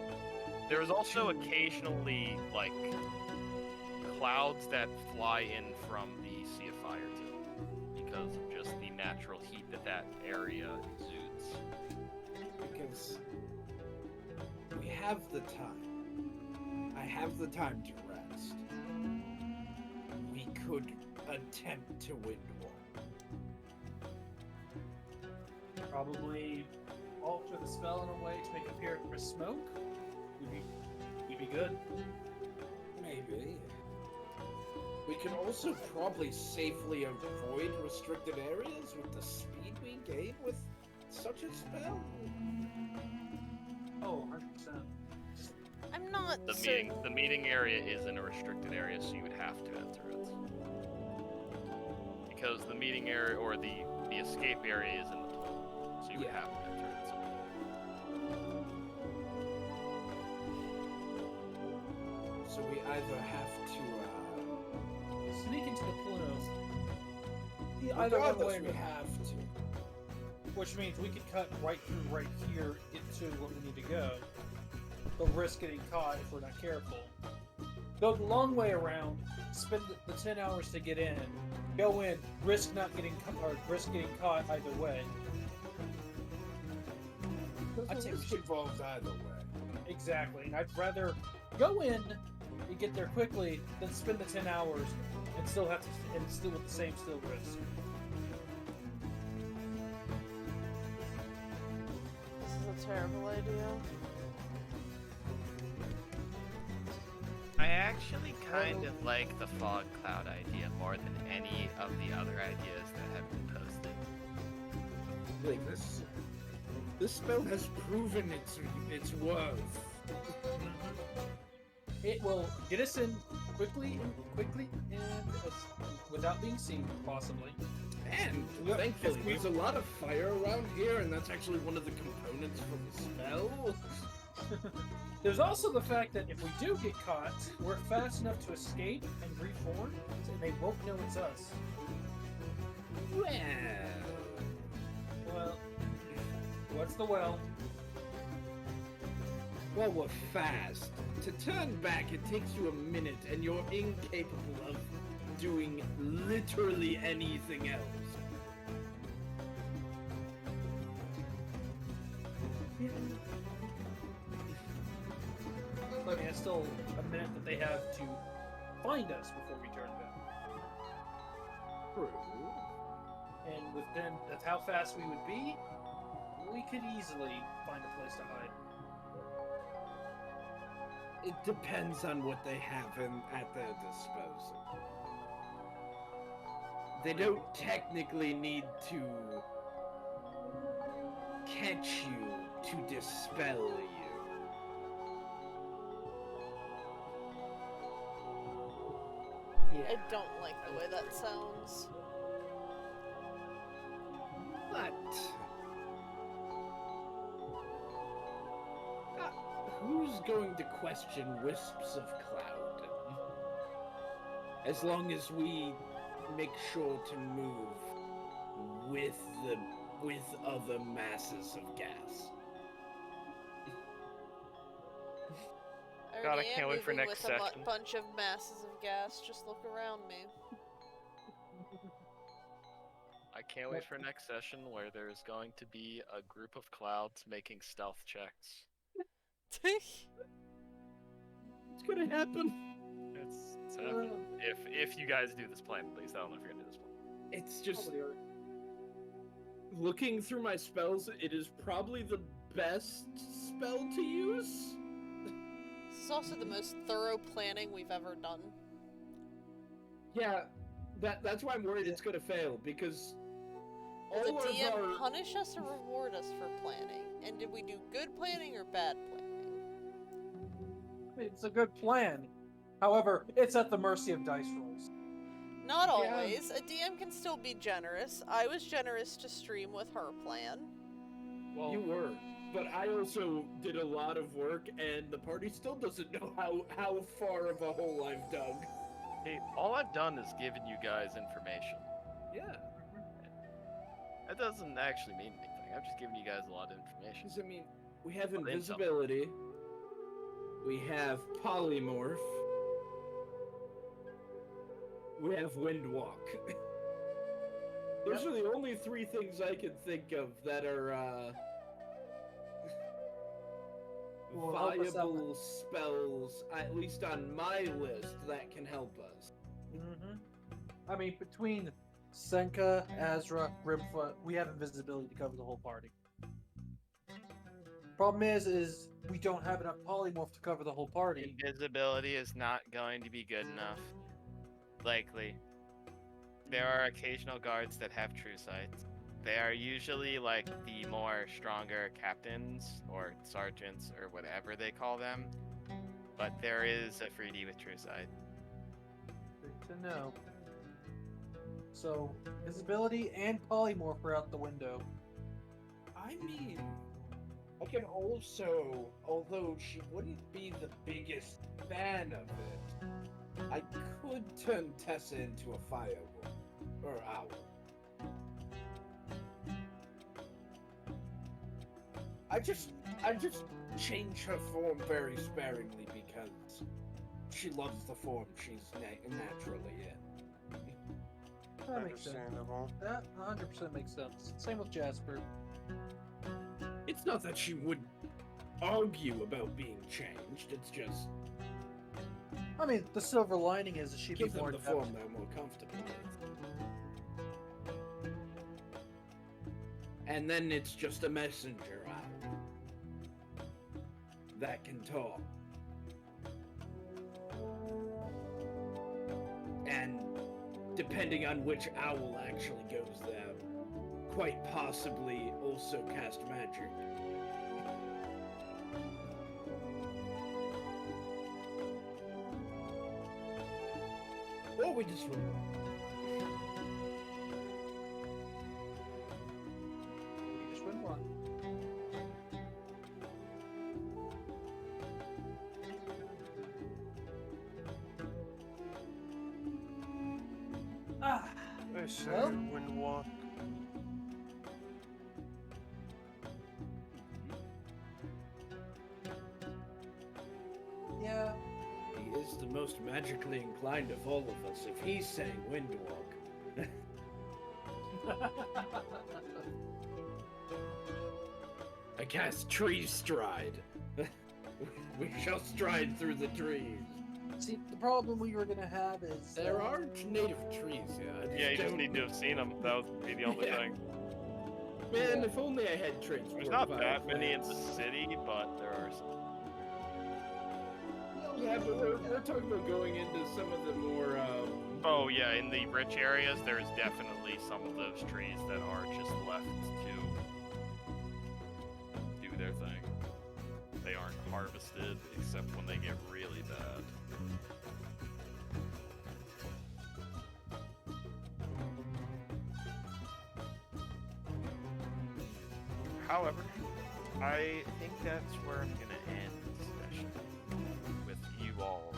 There is also occasionally, like, clouds that fly in from the Sea of Fire, too. Because of just the natural heat that area exudes. Because we have the time. I have the time to rest. We could attempt to win one. Probably alter the spell in a way to make it appear for smoke. We'd be good. Maybe. We can also probably safely avoid restricted areas with the speed we gain with such a spell. Oh, 100%. I'm not The meeting area is in a restricted area, so you would have to enter it. Because the meeting area, or the escape area is in the tunnel, so you would Yeah. have to enter it. So we either have to, Sneak into the plumes. Either one way, regardless, we have to. which means we could cut right through right here, get to where we need to go, but risk getting caught if we're not careful. Go the long way around, spend the 10 hours to get in, go in, risk not getting risk getting caught either way. I'd say we should involved either way. Exactly. And I'd rather go in and get there quickly than spend the 10 hours and still have to still with the same risk. This is a terrible idea. I actually kind of like the fog cloud idea more than any of the other ideas that have been posted. Like this spell has proven its worth. It will get us in quickly, and without being seen, possibly. And Yep. thankfully, there's a lot of fire around here, and that's actually one of the components for the spell. There's also the fact that if we do get caught, we're fast enough to escape and reform, and they won't know it's us. Well, what's the well? Well, we're fast. To turn back, it takes you a minute, and you're incapable of doing literally anything else. I mean, it's still a minute that they have to find us before we turn back. True. And that's how fast we would be, we could easily find a place to hide. It depends on what they have at their disposal. They don't technically need to catch you to dispel you. I don't like the way that sounds. But who's going to question wisps of cloud? As long as we make sure to move with other masses of gas. I God, I already can't am wait for moving next with a session. bunch of masses of gas. Just look around me. I can't wait for next session where there's going to be a group of clouds making stealth checks. It's gonna happen. It's happening. If you guys do this plan, please. I don't know if you're gonna do this plan. It's just Probably are. looking through my spells. It is probably the best spell to use. This is also the most thorough planning we've ever done. Yeah, that's why I'm worried it's gonna fail because Will the all of DM our punish us or reward us for planning? And did we do good planning or bad planning? I mean, it's a good plan. However, it's at the mercy of dice rolls. Not Yeah. always. A DM can still be generous. I was generous to stream with her plan. Well, you were, but I also did a lot of work, and the party still doesn't know how far of a hole I've dug. hey, all I've done is given you guys information. Yeah, That doesn't actually mean anything. I've just given you guys a lot of information. because I mean, we have Well, intel. invisibility, we have polymorph, we have windwalk. Those are the only three things I can think of that are Will help us out. viable spells, at least on my list, that can help us. Mm-hmm. I mean, between Senka, Azra, Grimfoot, we have invisibility to cover the whole party. Problem is we don't have enough polymorph to cover the whole party. Invisibility is not going to be good enough. Likely. There are occasional guards that have true sight. They are usually like the more stronger captains or sergeants or whatever they call them. But there is a 3D with true sight. Good to know. So, visibility and polymorph are out the window. I mean, I can also, although she wouldn't be the biggest fan of it, I could turn Tessa into a firewolf or owl. I just change her form very sparingly because she loves the form she's naturally in. That makes sense. Understandable. That 100% makes sense. Same with Jasper. It's not that she would argue about being changed, it's just I mean, the silver lining is that she'd be give them more the adept. form they're more comfortable with. And then it's just a messenger owl that can talk. And depending on which owl actually goes there, quite possibly also cast magic. Or we just roll. You just win one. Ah, I say Well- Windwalk. yeah. He is the most magically inclined of all of us. If he's saying Windwalk, I cast Tree Stride. We shall stride through the trees. See, the problem we were gonna have is There are native trees, yeah. Yeah, you just don't- need to have seen them. That would be the only Yeah. thing. Man, if only I had transport. There's not via that many in the plants. city, but there are some. Yeah, but we're talking about going into some of the more. Oh yeah, in the rich areas, there's definitely some of those trees that are just left to do their thing. They aren't harvested except when they get really bad. However, I think that's where I'm gonna end this session with you all.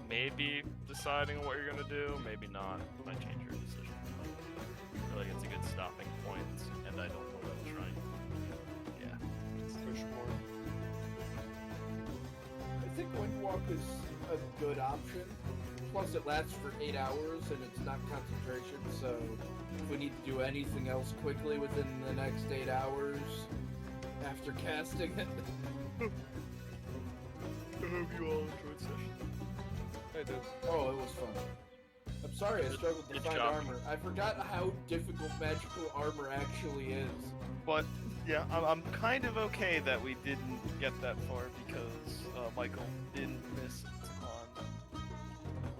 Maybe deciding what you're gonna do, maybe not. Might change your decision. I feel like it's a good stopping point, and I don't know what I'm trying. Yeah. Push more. I think Windwalk is a good option. Plus, it lasts for 8 hours and it's not concentration, so if we need to do anything else quickly within the next 8 hours after casting it. I hope you all enjoyed session. I did. Oh, it was fun. I'm sorry I struggled to Good find job. armor. I forgot how difficult magical armor actually is. But yeah, I'm kind of okay that we didn't get that far because Michael didn't miss it on.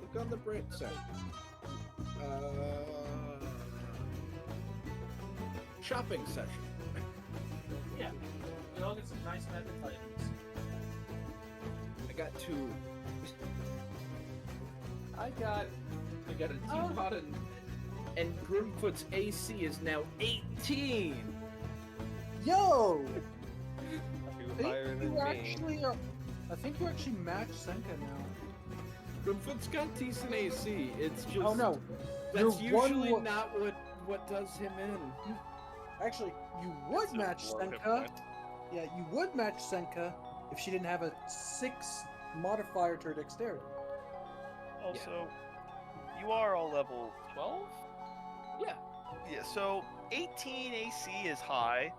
Look on the bright side. Shopping session. Yeah. We all get some nice magic items. I got 2. I got a teapot and Grimfoot's AC is now 18. Yo! You higher than me. I think you actually match Senka now. Grimfoot's got decent AC. It's just Oh no, that's you're one usually wo- not what does him in. actually, you would So match low hit Senka. points. Yeah, you would match Senka if she didn't have a 6 modifier to her dexterity. Also, you are all level 12? Yeah. Yeah, so 18 AC is high,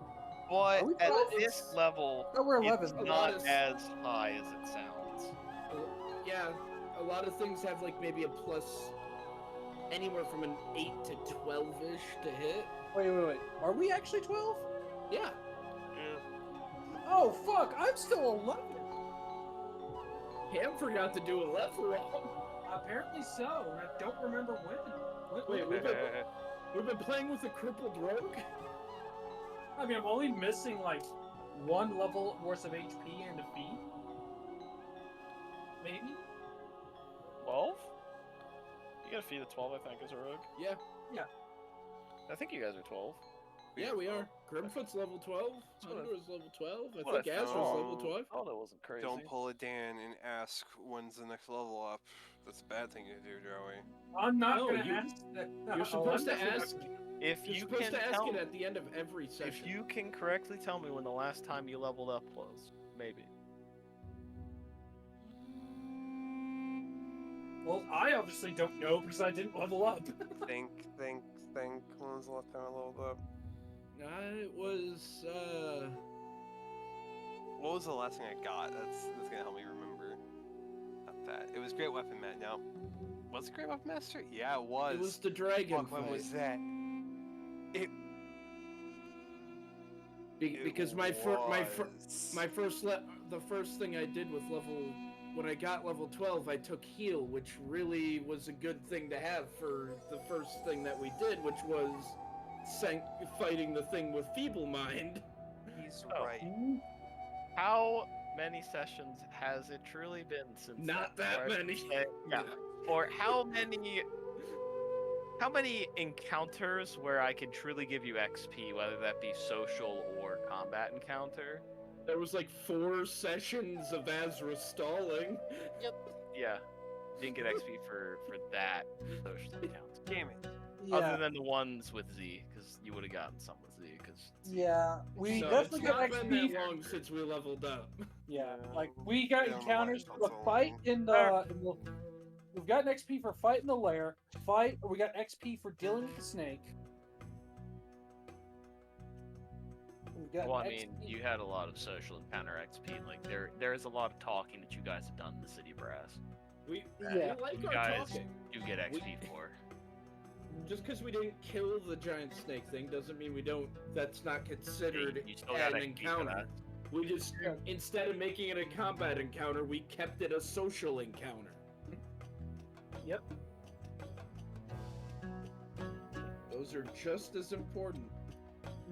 but Are we at 12? this level, Oh, we're 11. it's A lot not of- as high as it sounds. Yeah, a lot of things have like maybe a plus anywhere from an 8 to 12-ish to hit. Wait. Are we actually 12? Yeah. Oh, fuck. I'm still 11. Ham forgot to do a level wrong. Apparently so. and I don't remember when. Wait, we've been playing with a crippled rogue? I mean, I'm only missing like 1 level worth of HP and a feat. Maybe? 12? You get a feat of 12, I think, as a rogue. Yeah. I think you guys are 12. Yeah, we are. Grimfoot's level 12. That's what I- Hunter's level 12. I what I think Azra's thought. level 12. Oh, that wasn't crazy. Don't pull a Dan and ask when's the next level up. That's a bad thing to do, Joey. I'm not No, gonna you- ask that. You're supposed to ask. If You're you supposed can to ask tell it at the end of every session. if you can correctly tell me when the last time you leveled up was, maybe. Well, I obviously don't know because I didn't level up. Think. When was the last time I leveled up? It was. What was the last thing I got? That's gonna help me remember. Not that. It was Great Weapon Master. No. Was it Great Weapon Master? Yeah, it was. It was the dragon Fuck, when fight. was that? It Because my was. the first thing I did with when I got level 12, I took heal, which really was a good thing to have for the first thing that we did, which was fighting the thing with feeble mind. He's Oh. right. How many sessions has it truly been since Not that fresh many. say- yeah. Or how many encounters where I can truly give you XP, whether that be social or combat encounter? There was like 4 sessions of Azra stalling. Yeah. Didn't get XP for that social encounter. Damn it. Other than the ones with Z, because you would have gotten some with Z, because we So definitely it's got not been XP. that long since we leveled up. Yeah, like we got Yeah, encounters. my The mind's fight not in the we've gotten XP for fighting the lair. We got XP for dealing with the snake. We've got well, I mean, you had a lot of social encounter XP. Like there is a lot of talking that you guys have done in the City Brass. We Yeah. like You our guys talking. do get XP for. Just because we didn't kill the giant snake thing doesn't mean we don't. That's not considered You still got an XP for encounter. that. We just Yeah. instead of making it a combat encounter, we kept it a social encounter. Yep. Those are just as important.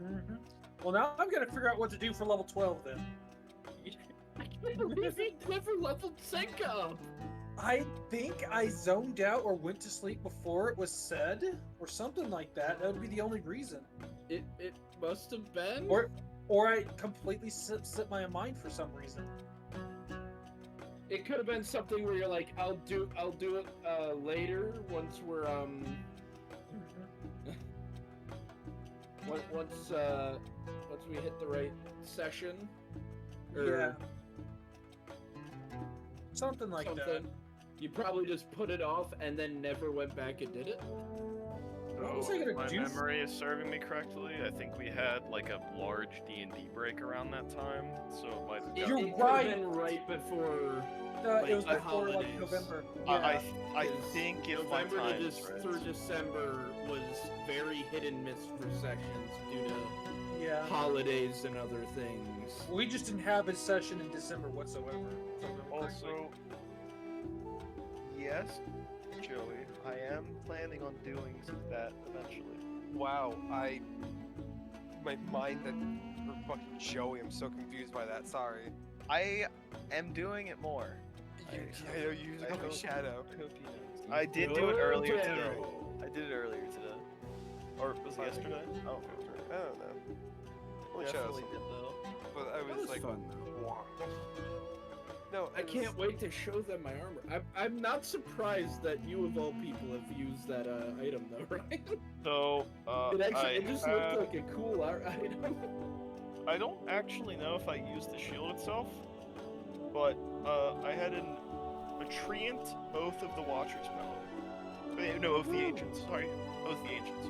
Mm-hmm. Well, now I'm gonna figure out what to do for level 12 then. I can't believe he never leveled Senka up. I think I zoned out or went to sleep before it was said, or something like that. That would be the only reason. It must have been. Or I completely slipped my mind for some reason. It could have been something where you're like, I'll do it later once we're once we hit the right session. Or Yeah. Something like something. that. You probably just put it off and then never went back and did it. What was I gonna If my do? memory is serving me correctly, I think we had like a large D&D break around that time, so it might have It, You're it could right. have been right before. It was the before like holidays. November. I Because think if my November time to, is right. through December was very hit and miss for sessions due to Yeah. holidays and other things. We just didn't have a session in December whatsoever. if I remember correctly. Also, yes, Joey, I am planning on doing that eventually. Wow, my mind that or fucking Joey. I'm so confused by that. Sorry. I am doing it more. I know you I call me hope- Shadow. I hope you know. I did do it earlier today. I did it earlier today. Or was it yesterday? Oh, I don't know. Only Shadows. definitely did though. But I That was was like, fun though. wow. No, I can't wait to show them my armor. I'm not surprised that you of all people have used that item though, right? So, It just looked like a cool item. I don't actually know if I used the shield itself, but I had a treant Oath of the Watchers power. No, of the Ancients. Sorry, Oath of the Ancients.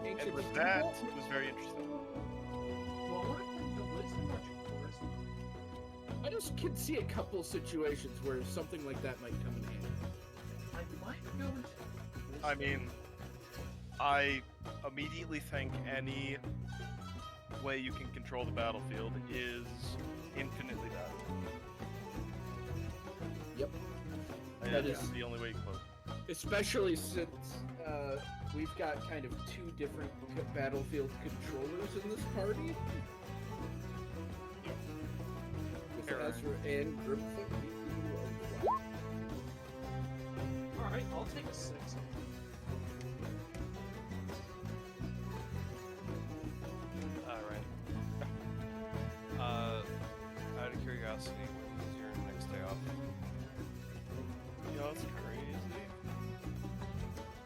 Ancient And with people? that, it was very interesting. Well, what if the wisdom or charisma? I just can see a couple situations where something like that might come in handy. I might go into wisdom. I mean, I immediately think any way you can control the battlefield is infinitely better. Yep. And That that's is- the only way you can vote. Especially since we've got kind of 2 different battlefield controllers in this party. With Fair. Ezra and Group Alright, I'll take a 6. Alright. Out of curiosity, when is your next day off? You know, it's crazy.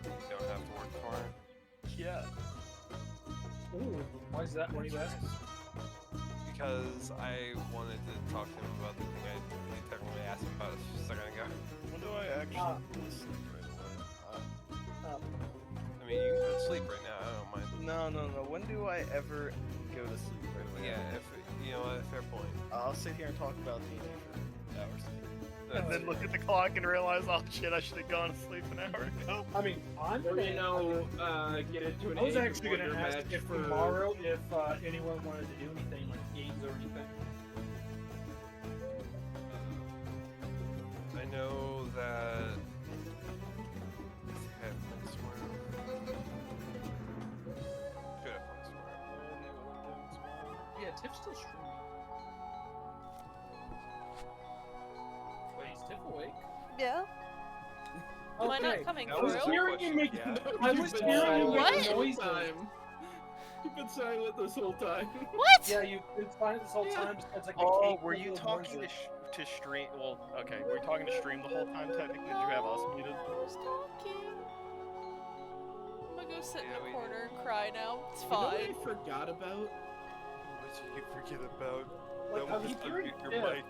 You don't have to work for it? Yeah. Ooh, why is that? Why are you asking? Because I wanted to talk to him about the thing I technically asked him about a second ago. When do I actually listen right away? I mean, you can go to sleep right now, I don't mind. No. When do I ever go to sleep right away? Yeah, if you know what, fair point. I'll sit here and talk about D&D for hours. That's And then look at the clock and realize, oh shit, I should have gone to sleep an hour ago. I mean, I'm Or, gonna, you know, get into an I was Age of actually going to Wonder ask match if for tomorrow if anyone wanted to do anything like games or anything. I know that I think I have been somewhere. still streaming. Wait, is Tiff awake? Yeah. Am I not coming That was through? a good Hearing you question, make yeah. I You've was been hearing you silent What? make this whole noises. time. You've been silent this whole time. What? Yeah, you've been silent this whole Yeah. time. It's like the Oh, cake were full you of talking noises. to stream? Well, okay, were you talking to stream the whole time? Technically, did you have us muted? I was talking. I'm gonna go sit Yeah, in we the corner and cry now. It's You know what fine. I forgot about? What did you forget about? Like, That I was was hearing your Tiff. mic.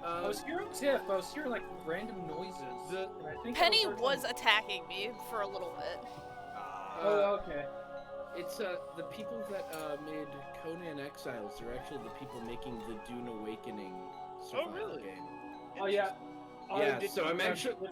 I was hearing Tiff. I was hearing like random noises. The- and I think Penny I heard was some- attacking me for a little bit. Oh, okay. It's the people that made Conan Exiles are actually the people making the Dune Awakening survival really? game. Oh yeah. Yeah, so I'm actually-